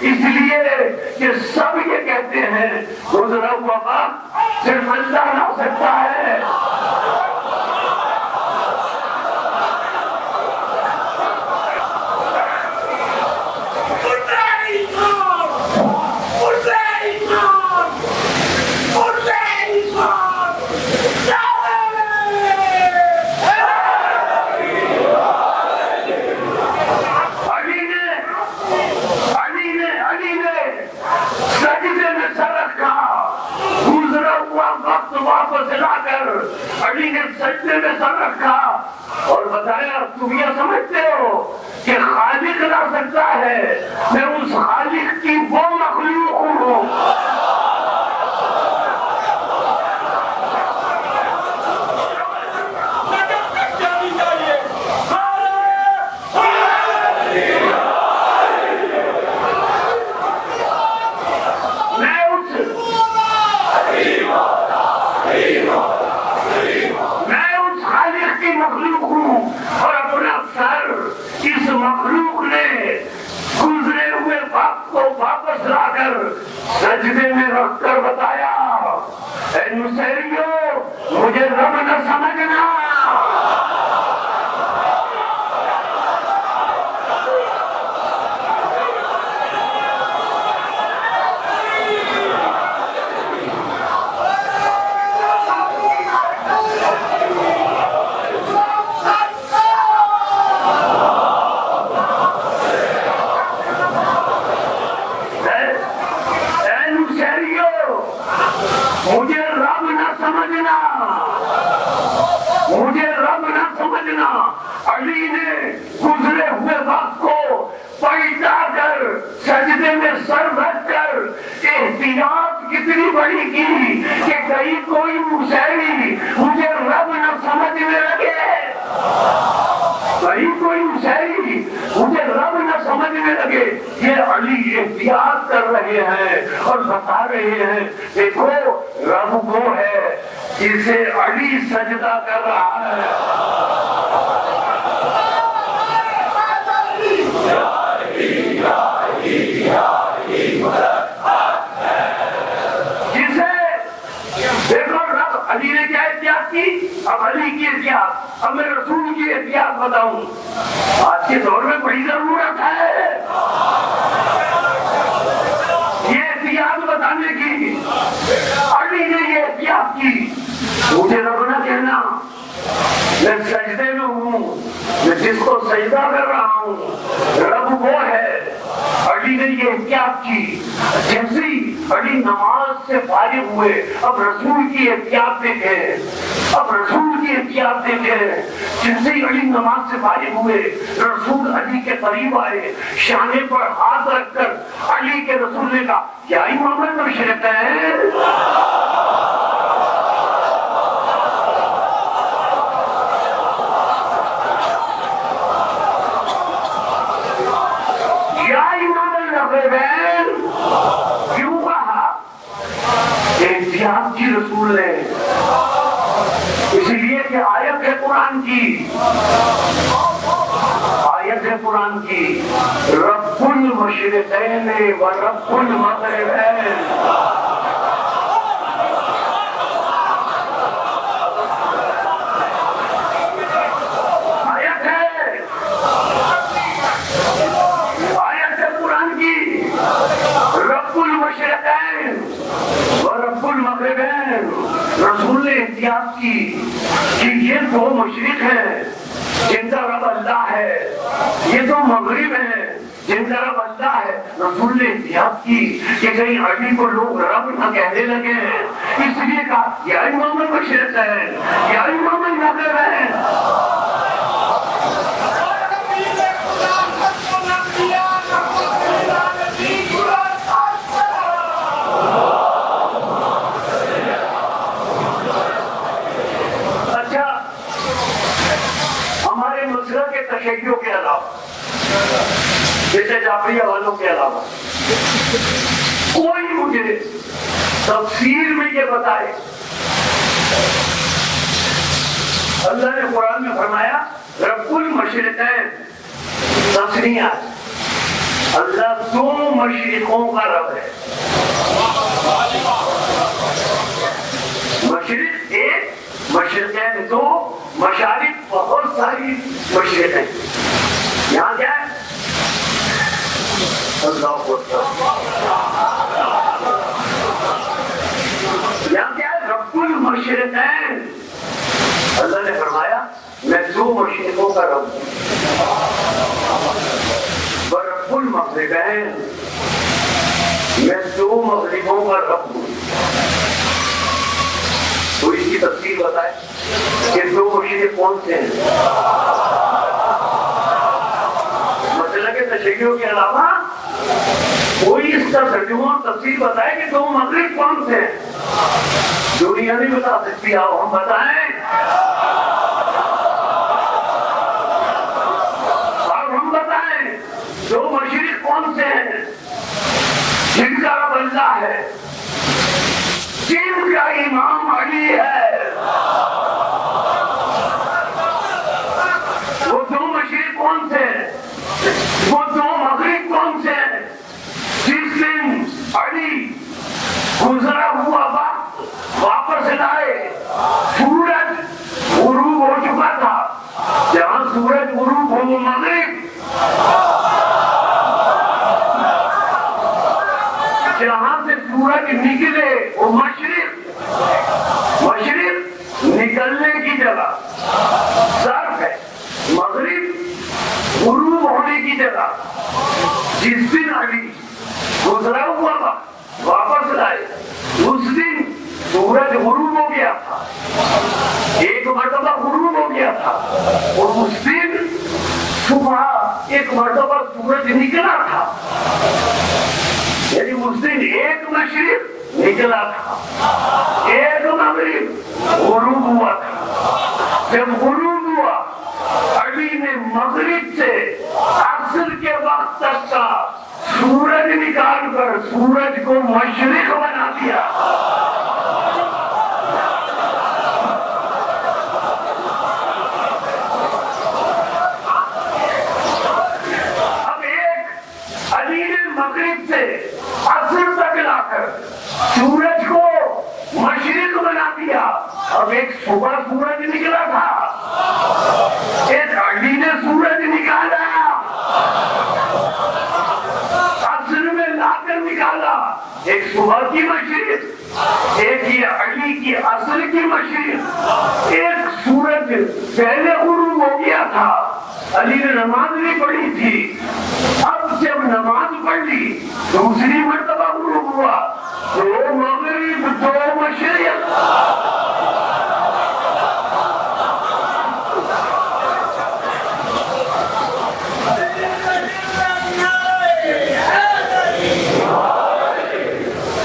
اس لیے کہ سب یہ کہتے ہیں گزرا ہوا وقت صرف اللہ لا سکتا ہے. واپس لا کر علی نے سجدے میں سر رکھا اور بتایا تم یہ سمجھتے ہو کہ خالق لا سکتا ہے، میں اس خالق کی وہ مخلوق ہوں. مخلوق ہوں اور اپنا سر اس مخلوق نے گزرے ہوئے وقت کو واپس لا کر سجدے میں رکھ کر بتایا اے نصیریو مجھے رب نہ سمجھنا. مجھے رب نہ سمجھنا. علی نے گزرے ہوئے وقت کو پلٹا کر سجدے میں سر رکھ کر احتیاط کتنی بڑی کی کہ کہیں کوئی مسیری مجھے رب نہ سمجھنے لگے، کہیں کوئی مسیری مجھے رب نہ سمجھنے لگے. یہ علی احتیاط کر رہے ہیں اور بتا رہے ہیں دیکھو رب وہ ہے جسے علی سجدہ کر رہا ہے. جسے دیکھو رب علی نے کیا احتیاط کی، اب علی کی احتیاط، اب میں رسول کی احتیاط بتاؤں. آج کے دور میں بڑی ضرورت ہے یہ احتیاط بتانے کی. علی نے یہ احتیاط کی مجھے رب نہ کہنا، میں سجدے میں ہوں، میں جس کو سجدہ کر رہا ہوں رب وہ ہے. علی نے یہ احتیاط کی. جیسے ہی علی نماز سے فارغ ہوئے اب رسول کی احتیاط دیکھیں، اب رسول کی احتیاط دیکھیں. جیسے ہی علی نماز سے فارغ ہوئے رسول علی کے قریب آئے، شانے پر ہاتھ رکھ کر علی کے رسول نے کہا کیا امام المشرق ہے؟ کیوں کہا؟ احتیاط کی رسول نے، اس لیے کہ آیت ہے قرآن کی، آیت ہے قرآن کی رب المشرقین و رب المغربین. رسول نے احتیاط کی کہ یہ دو مشرق ہیں جن کا رب اللہ ہے، یہ دو مغرب ہیں جن کا رب اللہ ہے. رسول نے احتیاط کی کہ کہیں علی کو لوگ رب نہ کہنے لگے، اس لیے کہا یا امام المشرق ہے یا امام المغرب ہے. تشیعوں کے علاوہ جیسے جعفریہ والوں کے علاوہ کوئی مجھے تفسیر میں یہ بتائے. اللہ نے قرآن میں فرمایا رب المشرقین، تسنیہ اللہ دو مشرقوں کا رب ہے. مشرق ایک، مشرقین دو، مشارق بہت ساری مشرق ہیں. یہاں کیا ہے؟ اللہ اکبر. یہاں کیا ہے؟ رب المشرقین. اللہ نے فرمایا میں دو مشرقوں کا رب ہوں. رب المغربین، میں دو مغربوں کا رب ہوں. تو اس کی تفصیل بتائے کہ دو مشرق کون سے ہیں؟ مسئلہ کے تشریحوں کے علاوہ کوئی اس کا ترجمہ اور تفصیل بتائے کہ دو مغرب کون سے ہیں. دنیا نہیں بتا سکتی، آؤ ہم بتائیں. دو مشرق کون سے ہیں جن کا رب اللہ ہے، جن کا امام علی ہے؟ وہ دو مشرق کون سے ہیں؟ وہ دو مغرب کون سے ہیں جس دن علی گزرا ہوا وقت واپس لائے؟ سورج غروب ہو چکا تھا. جہاں سورج غروب ہو وہ مغرب، جہاں سے سورج نکلے وہ مشرق. مشرق نکلنے کی جگہ صرف ہے، مغرب غروب ہونے کی جگہ. جس دن علی گزرا ہوا وقت واپس لائے اس دن سورج غروب ہو گیا تھا، ایک مرتبہ غروب ہو گیا تھا. اور اس دن صبح ایک مرتبہ سورج نکلا تھا. یعنی اس دن ایک مشرق نکلا تھا، ایک مغرب غروب ہوا تھا. جب غروب ہوا علی نے مغرب سے عصر کے وقت تک کا سورج نکال کر سورج کو مشرق بنا دیا. اب ایک علی نے مغرب سے عصر تک لا کر سورج کو مشرق بنا دیا. اب ایک صبح سورج نکلا تھا، ایک علی نے سورج نکالا، عصر میں لا کر نکالا. ایک صبح کی مشرق، ایک یہ علی کی عصر کی مشرق. ایک سورج پہلے غروب ہو گیا تھا، علی نے نماز نہیں پڑھی تھی. اب جب نماز پڑھ لی دوسری مرتبہ غروب ہوا. دو مغرب دو مشرق.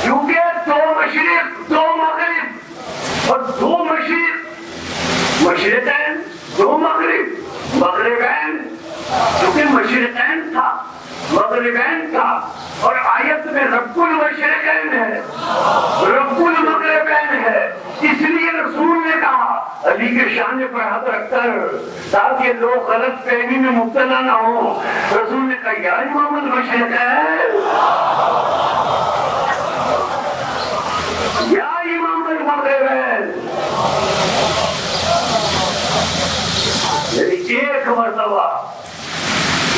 کیونکہ دو مشرق دو مغرب، اور دو مشرق مشرقین، دو مغرب مغربین. کیونکہ مشرقین تھا مغربین تھا، اور آیت میں رب المشرقین ہے، رب المغربین ہے. اس لیے رسول نے کہا علی کے شان پر ہاتھ رکھ کر تاکہ لوگ غلط فہمی میں مبتلا نہ ہو. رسول نے کہا یا امام المشرقین، یا امام المغربین. یعنی ایک مرتبہ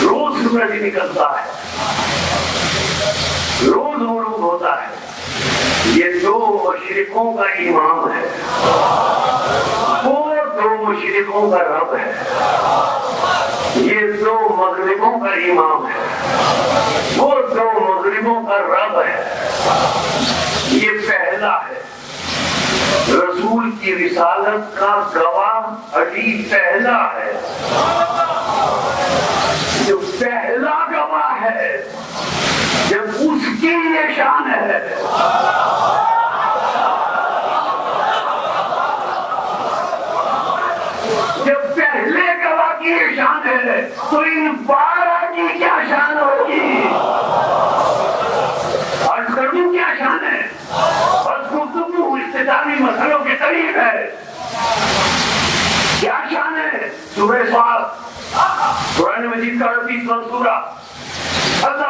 روز سورج نکلتا ہے، روز غروب ہوتا ہے. یہ دو مشرقوں کا امام ہے، وہ دو مشرقوں کا رب ہے. یہ دو مغربوں کا امام ہے، وہ دو مغربوں کا رب ہے. یہ پہلا ہے. رسول کی رسالت کا گواہ علی پہلا ہے، جو پہلا گواہ ہے. جب اس کی یہ شان ہے، جب پہلے گواہ کی یہ شان ہے تو ان 12 کی کیا شان ہوگی؟ عرض کر دوں کیا شان ہے؟ بس گفتگو اختتامی مسئلوں کے قریب ہے. کیا شان ہے؟ سورہ صاد، قرآن مجید کا 38واں سورہ. اللہ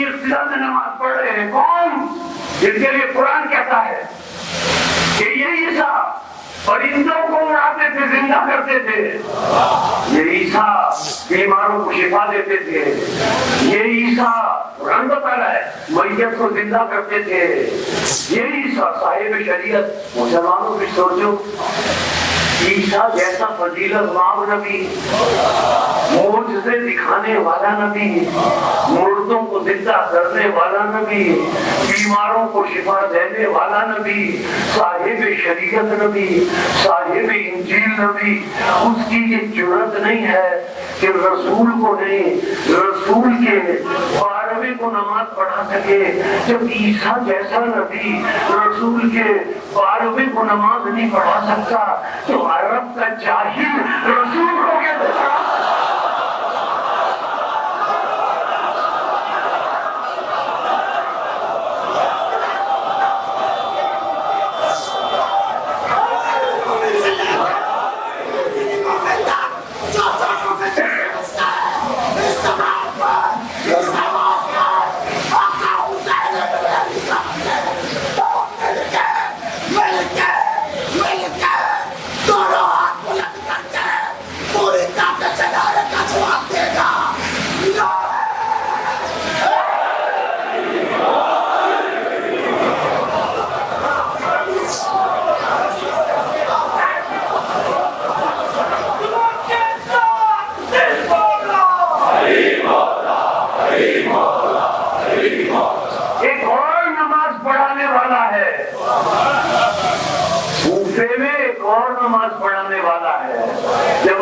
کی اقتدا میں نماز پڑھ رہے ہیں. کون؟ جن کے لیے قرآن کہتا ہے کہ یہ عیسیٰ پرندوں کو اڑاتے تھے، زندہ کرتے تھے. یہ عیسیٰ بیماروں کو شفا دیتے تھے. یہ عیسیٰ قرآن بتا رہا ہے میت کو زندہ کرتے تھے. یہ عیسیٰ صاحب شریعت. مسلمانوں بھی سوچو، عیسیٰ جیسا فضیلت مآب نبی، معجزے دکھانے والا نبی، مردوں کو زندہ کرنے والا نبی، بیماروں کو شفا دینے والا نبی، صاحب شریعت نبی، صاحب انجیل نبی. اس کی یہ جرأت نہیں ہے کہ رسول کو نہیں، رسول کے 12ویں کو نماز پڑھا سکے. جب عیسیٰ جیسا نبی رسول کے 12ویں کو نماز نہیں پڑھا سکتا تو عرب کا جاہل رسول ہو گیا.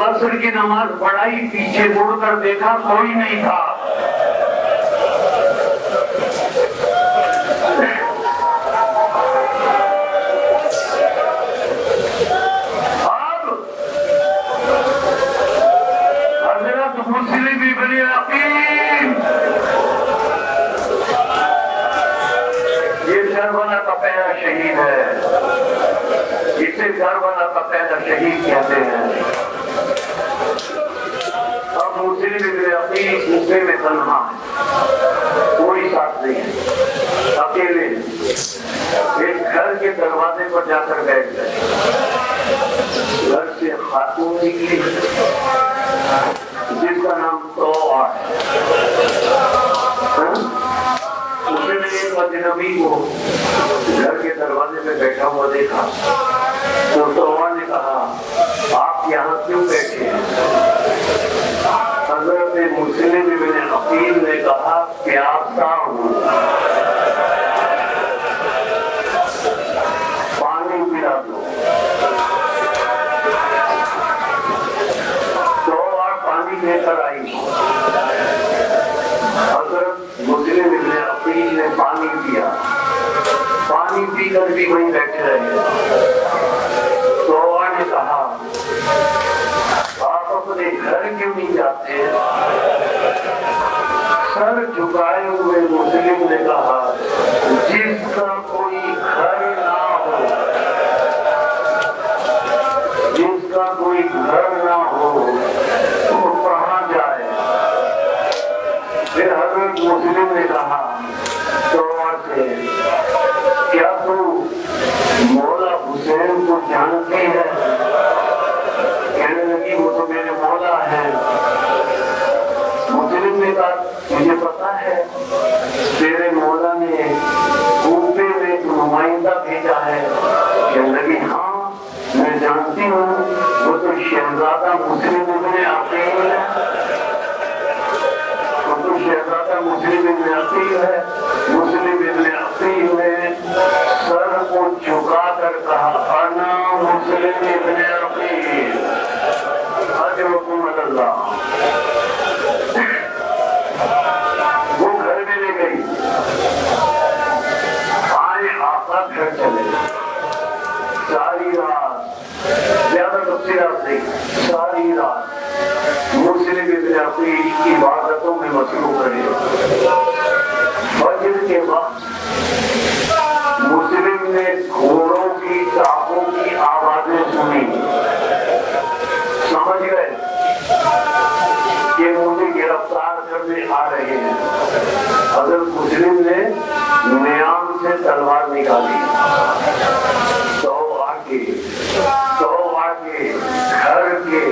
عصر کی نماز پڑھائی، پیچھے مڑ کر دیکھا کوئی نہیں تھا. اب حضرت مسلم ابن عقیل، یہ کربلا کا پہلا شہید ہے. اسے کربلا کا پہلا شہید کہتے ہیں. مسلم ابن عقیل غصے میں تنہا ہے، کوئی ساتھ نہیں ہے، اکیلے ایک گھر کے دروازے پر جا کر بیٹھ گئے. گھر سے خاتون نکلی جس کا نام توعہ ہے. اس نے ایک اجنبی کو گھر کے دروازے پہ بیٹھا ہوا دیکھا تو توعہ نے کہا آپ یہاں کیوں بیٹھے ہیں؟ حضرت مسلم ابن عقیل نے کہا پیاسا ہوں، پانی پلا دو. تو اور پانی لے کر آئی. حضرت مسلم ابن عقیل نے پانی پیا. پانی پی کر بھی وہیں بیٹھے رہے. تو نے کہا آپ اپنے گھر کیوں نہیں جاتے؟ سر جھکائے ہوئے مسلم نے کہا جس کا کوئی گھر نہ ہو، جس کا کوئی گھر نہ ہو وہ کہاں جائے؟ پھر حضرت مسلم نے کہا تو سے کیا تو مولا حسین کو جانتی ہے؟ کہنے لگی وہ تو میرے مولا ہے. مسلم نے کہا مجھے پتا ہے تیرے مولا نے کوفے میں ایک نمائندہ بھیجا ہے. کہنے لگی ہاں میں جانتی ہوں، وہ تو شہزادہ مسلم ابن عقیل ہے. وہ تو شہزادہ مسلم ابن عقیل ہے. مسلم ابن عقیل نے سر کو جھکا کر کہا انا مسلم ابن عقیل اجرکم اللہ. وہ گھر میں لے گئی. آئے آقا گھر چلے. ساری رات، زیادہ تفصیلات نہیں، ساری رات مسلم ابن عقیل کی عبادتوں میں مصروف رہے. فجر کے وقت مسلم نے گھوڑوں کی ٹاپوں کی آوازیں سنی. سمجھ گئے کہ مجھے گرفتار کرنے آ رہے ہیں. حضرت مسلم نے میان سے تلوار نکالی تو آ کے گھر کے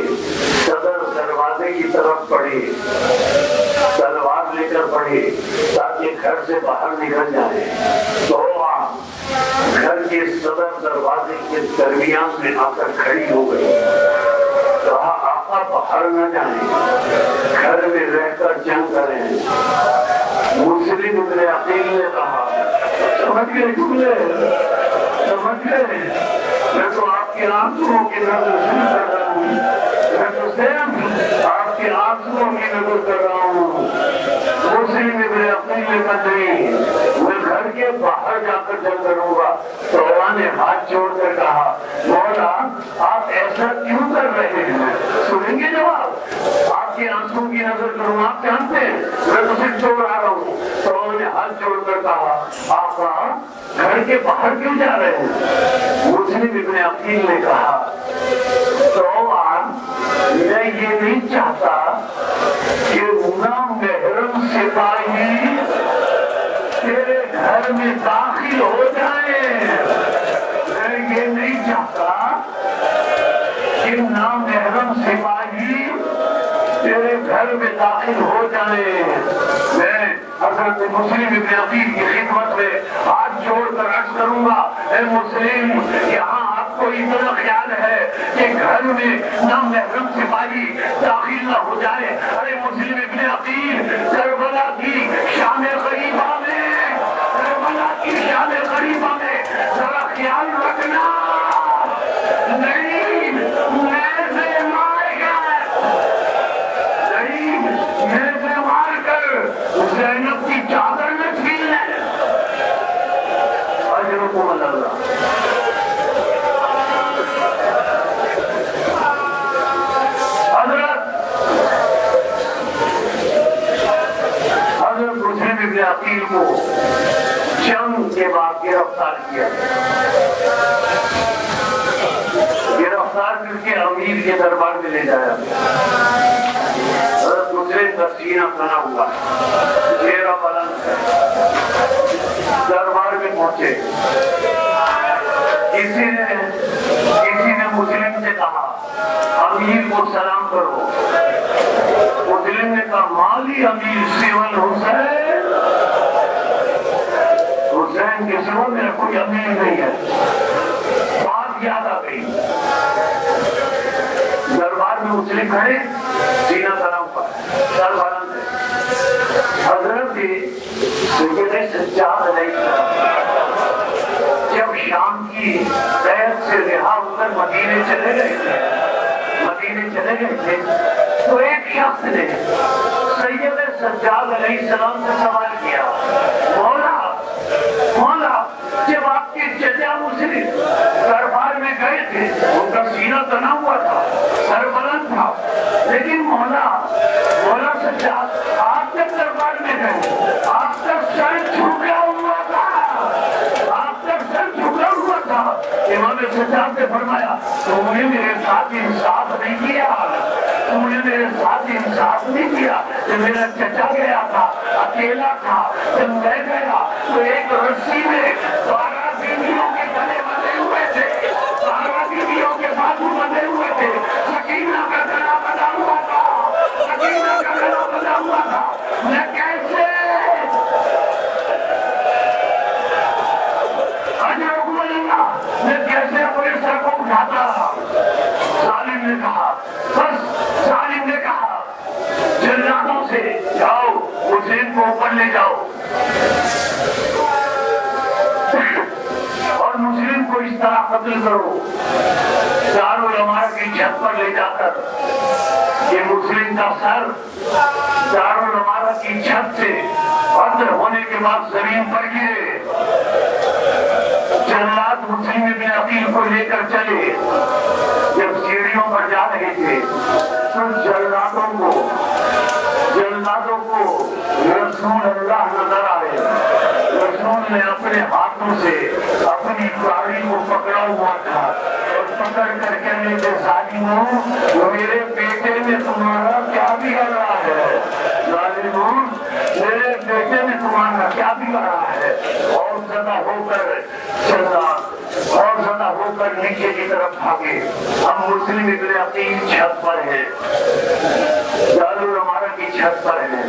صدر دروازے کی طرف پڑھی، تلوار لے کر پڑھی تاکہ گھر سے باہر نکل جائے. تو گھر کے صدر دروازے کے درمیان میں آ کر کھڑی ہو گئی. کہا آقا باہر نہ جائیں، گھر میں رہ کر جنگ کریں. مسلم ابن عقیل نے کہا سمجھ گئے جملے، سمجھ گئے، میں تو آپ کے آنسوؤں کی نظر کر رہا ہوں، میں تو صرف آپ کے آنسوؤں کی نظر کر رہا ہوں. مسلم ابن عقیل نے کہا نہیں، میں گھر کے باہر جا کر جنگ کروں گا. تو نے ہاتھ جوڑ کر کہا مولا آپ ایسا کیوں کر رہے ہیں؟ سنیں گے جواب؟ آپ کے آنسوؤں کی نظر کروں، آپ جانتے ہیں میں تو صرف چھوڑ رہا ہوں. تو نے ہاتھ جوڑ کر کہا آقا گھر کے باہر کیوں جا رہے ہیں؟ مسلم ابن عقیل نے کہا تو میں یہ نہیں چاہتا کہ نامحرم سپاہی تیرے گھر میں داخل ہو جائیں. میں یہ نہیں چاہتا کہ نامحرم سپاہی تیرے گھر میں داخل ہو جائیں. میں حضرت مسلم ابن عقیل کی خدمت میں ہاتھ جوڑ کر عرض کروں گا اے مسلم، یہاں آپ کو اتنا خیال ہے کہ گھر میں نامحرم سپاہی داخل نہ ہو جائے؟ ارے مسلم ابن عقیل، کربلا کی شام غریبہ میں، کربلا کی شام غریبہ میں ذرا خیال رکھنا. نہیں میں سے مار کر زینب کی چادر میں چھین لے. اجرکم اللہ. حضرت مسلم ابن عقیل کو جنگ کے بعد گرفتار کیا، گرفتار کر کے امیر کے دربار میں لے جایا. حضرت مسلم کا سینہ تنا ہوا، چہرہ بلند ہے. دربار میں پہنچے، کسی نے مسلم سے کہا امیر کو سلام کرو. مسلم نے کہا مالی امیر سیول حسین، حسین کے سوا میرا کوئی امیر نہیں ہے. بات یاد آ گئی. دربار میں مسلم کھڑے، سینہ سلام پر سر بلند ہے. حضرت سید سجاد علیہ السلام جب شام کی قید سے رہا ہو کر مدینے چلے گئے تھے تو ایک شخص نے سید سجاد علیہ السلام سے سوال کیا مولا جب آپ کے چچا مسلم دربار میں گئے تھے ان کا سینہ تنا ہوا تھا، سر بلند تھا، لیکن مولا سجاد آپ جب دربار میں گئے آپ کا سر جھکا ہوا تھا، امام سجاد نے فرمایا تم نے میرے ساتھ انصاف نہیں کیا، تم نے میرے ساتھ انصاف نہیں کیا. جب میرا چچا گیا تھا اکیلا تھا، جب میں گیا تو ایک رسی میں 12 بیویوں کے گلے بندھے ہوئے تھے، 12 بیویوں کے بازو بندھے ہوئے تھے، سکینہ کا گلا بندھا ہوا تھا، سکینہ کا گلا بندھا ہوا تھا. میں کیسے اپنے سر کو اٹھاتا رہا؟ ظالم نے کہا جلادوں سے جاؤ حسین کو اوپر لے جاؤ اور مسلم کو اس طرح قتل کرو. دارالعمارہ کی چھت پر لے جا کر یہ مسلم کا سر دارالعمارہ کی چھت سے قتل ہونے کے بعد زمین پر گرے. جلاد مسلم ابن عقیل کو لے کر چلے. جب سیڑھیوں پر جا رہے تھے تو جلادوں کو رسول اللہ نظر آئے. رسول نے اپنے ہاتھوں سے اپنی گاڑی کو پکڑا ہوا تھا اور پکڑ کر کہنے کے ظالموں میرے بیٹے میں تمہارا کیا بگڑ رہا ہے؟ ظالموں میرے بیٹے نے تمہارا کیا بگڑا ہے؟ اور زیادہ ہو کر چلا، اور زیادہ ہو کر نیچے کی طرف بھاگے۔ ہم مسلم ابن عقیل چھت پر ہیں، دارالعمارہ کی چھت پر ہیں۔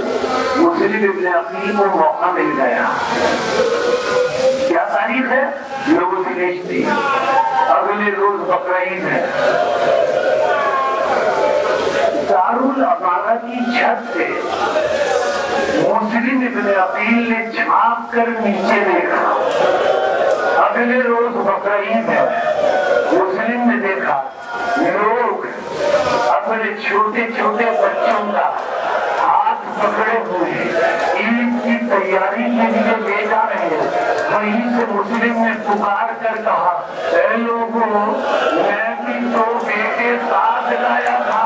مسلم ابن عقیل کو موقع مل گیا۔ کیا تاریخ ہے؟ روز نشتی، اگلے روز بقرعید ہے۔ دارالعمارہ کی چھت سے مسلم ابن عقیل نے جھانک کر نیچے دیکھا۔ اگلے روز بقرعید ہے۔ مسلم نے دیکھا لوگ اپنے چھوٹے چھوٹے بچوں کا ہاتھ پکڑے ہوئے عید کی تیاری کے لیے لے جا رہے ہیں۔ وہیں سے مسلم نے پکار کر کہا، اے لوگوں، میں بھی تو بیٹے ساتھ لایا تھا،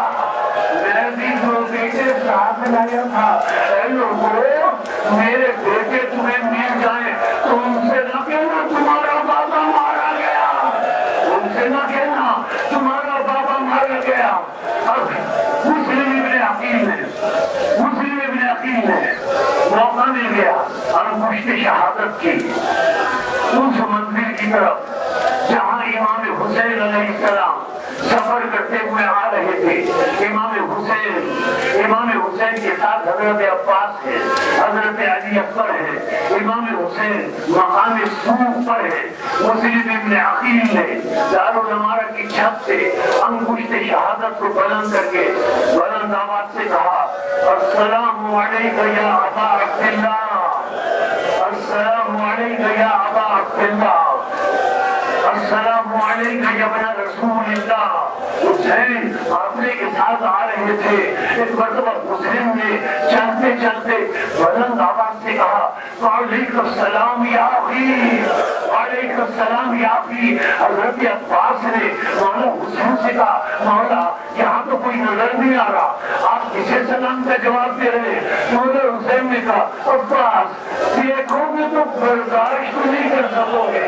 میں بھی تو بیٹے ساتھ لایا تھا۔ اے لوگوں، میرے بیٹے تمہیں مل جائیں تو ان سے نہ کہنا تمہارا بابا مارا گیا، ان سے نہ کہنا تمہارا بابا مارا گیا۔ اب مسلم ابن عقیل نے موقع مل گیا انگشت شہادت کی اس منزل کی طرف جہاں امام حسین علیہ السلام سفر کرتے ہوئے آ رہے تھے۔ امام حسین کے ساتھ حضرت عباس ہے، حضرت علی اکبر ہے، امام حسین مقام سوق پر ہے۔ مسلم ابن عقیل نے دارالعمارہ کی چھت سے انگشت شہادت کو بلند کر کے بلند آواز سے کہا، السلام علیکم یا ابا عبداللہ، السلام علیکم یا ابا عبداللہ، السلام علیکم یا ابن رسول اللہ۔ حسین قافلے کے ساتھ آ رہے تھے۔ ایک مرتبہ مسلم نے چلتے چلتے بلند آواز سے کہا، وعلیکم السلام یا اخی، وعلیکم السلام یا اخی۔ حضرت عباس نے مولا حسین سے کہا، مولا یہاں تو کوئی نظر نہیں آ رہا، آپ کسے سلام کا جواب دے رہے ہیں؟ مولا حسین نے کہا، عباس دیکھو گے تو برداشت نہیں کر سکو گے،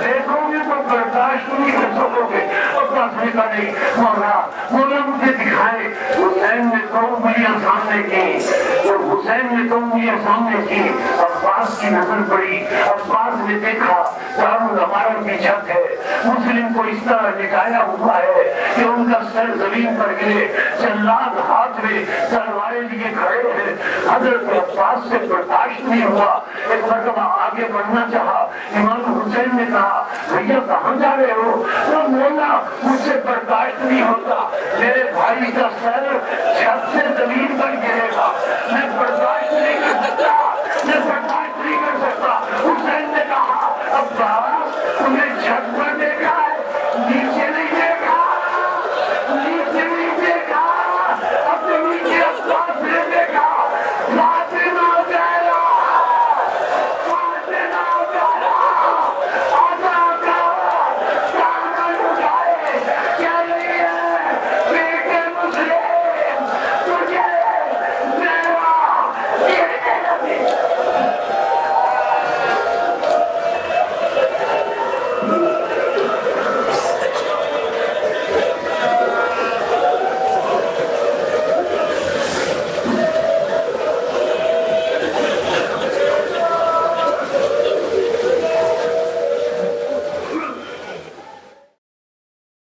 دیکھو گے تو برداشت نہیں کر سکو گے۔ عباس نے کہا، نہیں مولا مجھے دکھائے۔ حسین نے دو انگلیاں سامنے کی، اور حسین نے دو انگلیاں سامنے کی، عباس کی نظر پڑی۔ عباس نے دیکھا دارالعمارہ کی چھت ہے، مسلم کو اس طرح لٹایا ہوا ہے کہ ان کا سر زمین پر گرے، جلاد ہاتھ میں تلواریں لیے کھڑے ہیں۔ حضرت عباس سے برداشت نہیں ہوا، ایک مرتبہ آگے بڑھنا چاہا۔ امام حسین نے کہا، بھیا کہاں جا رہے ہو؟ مولا مجھ سے برداشت نہیں ہوتا، میرے بھائی کا سر چھت سے زمین پر گرے گا، میں برداشت نہیں کر سکتا، میں برداشت نہیں کر سکتا۔ حسین نے کہا،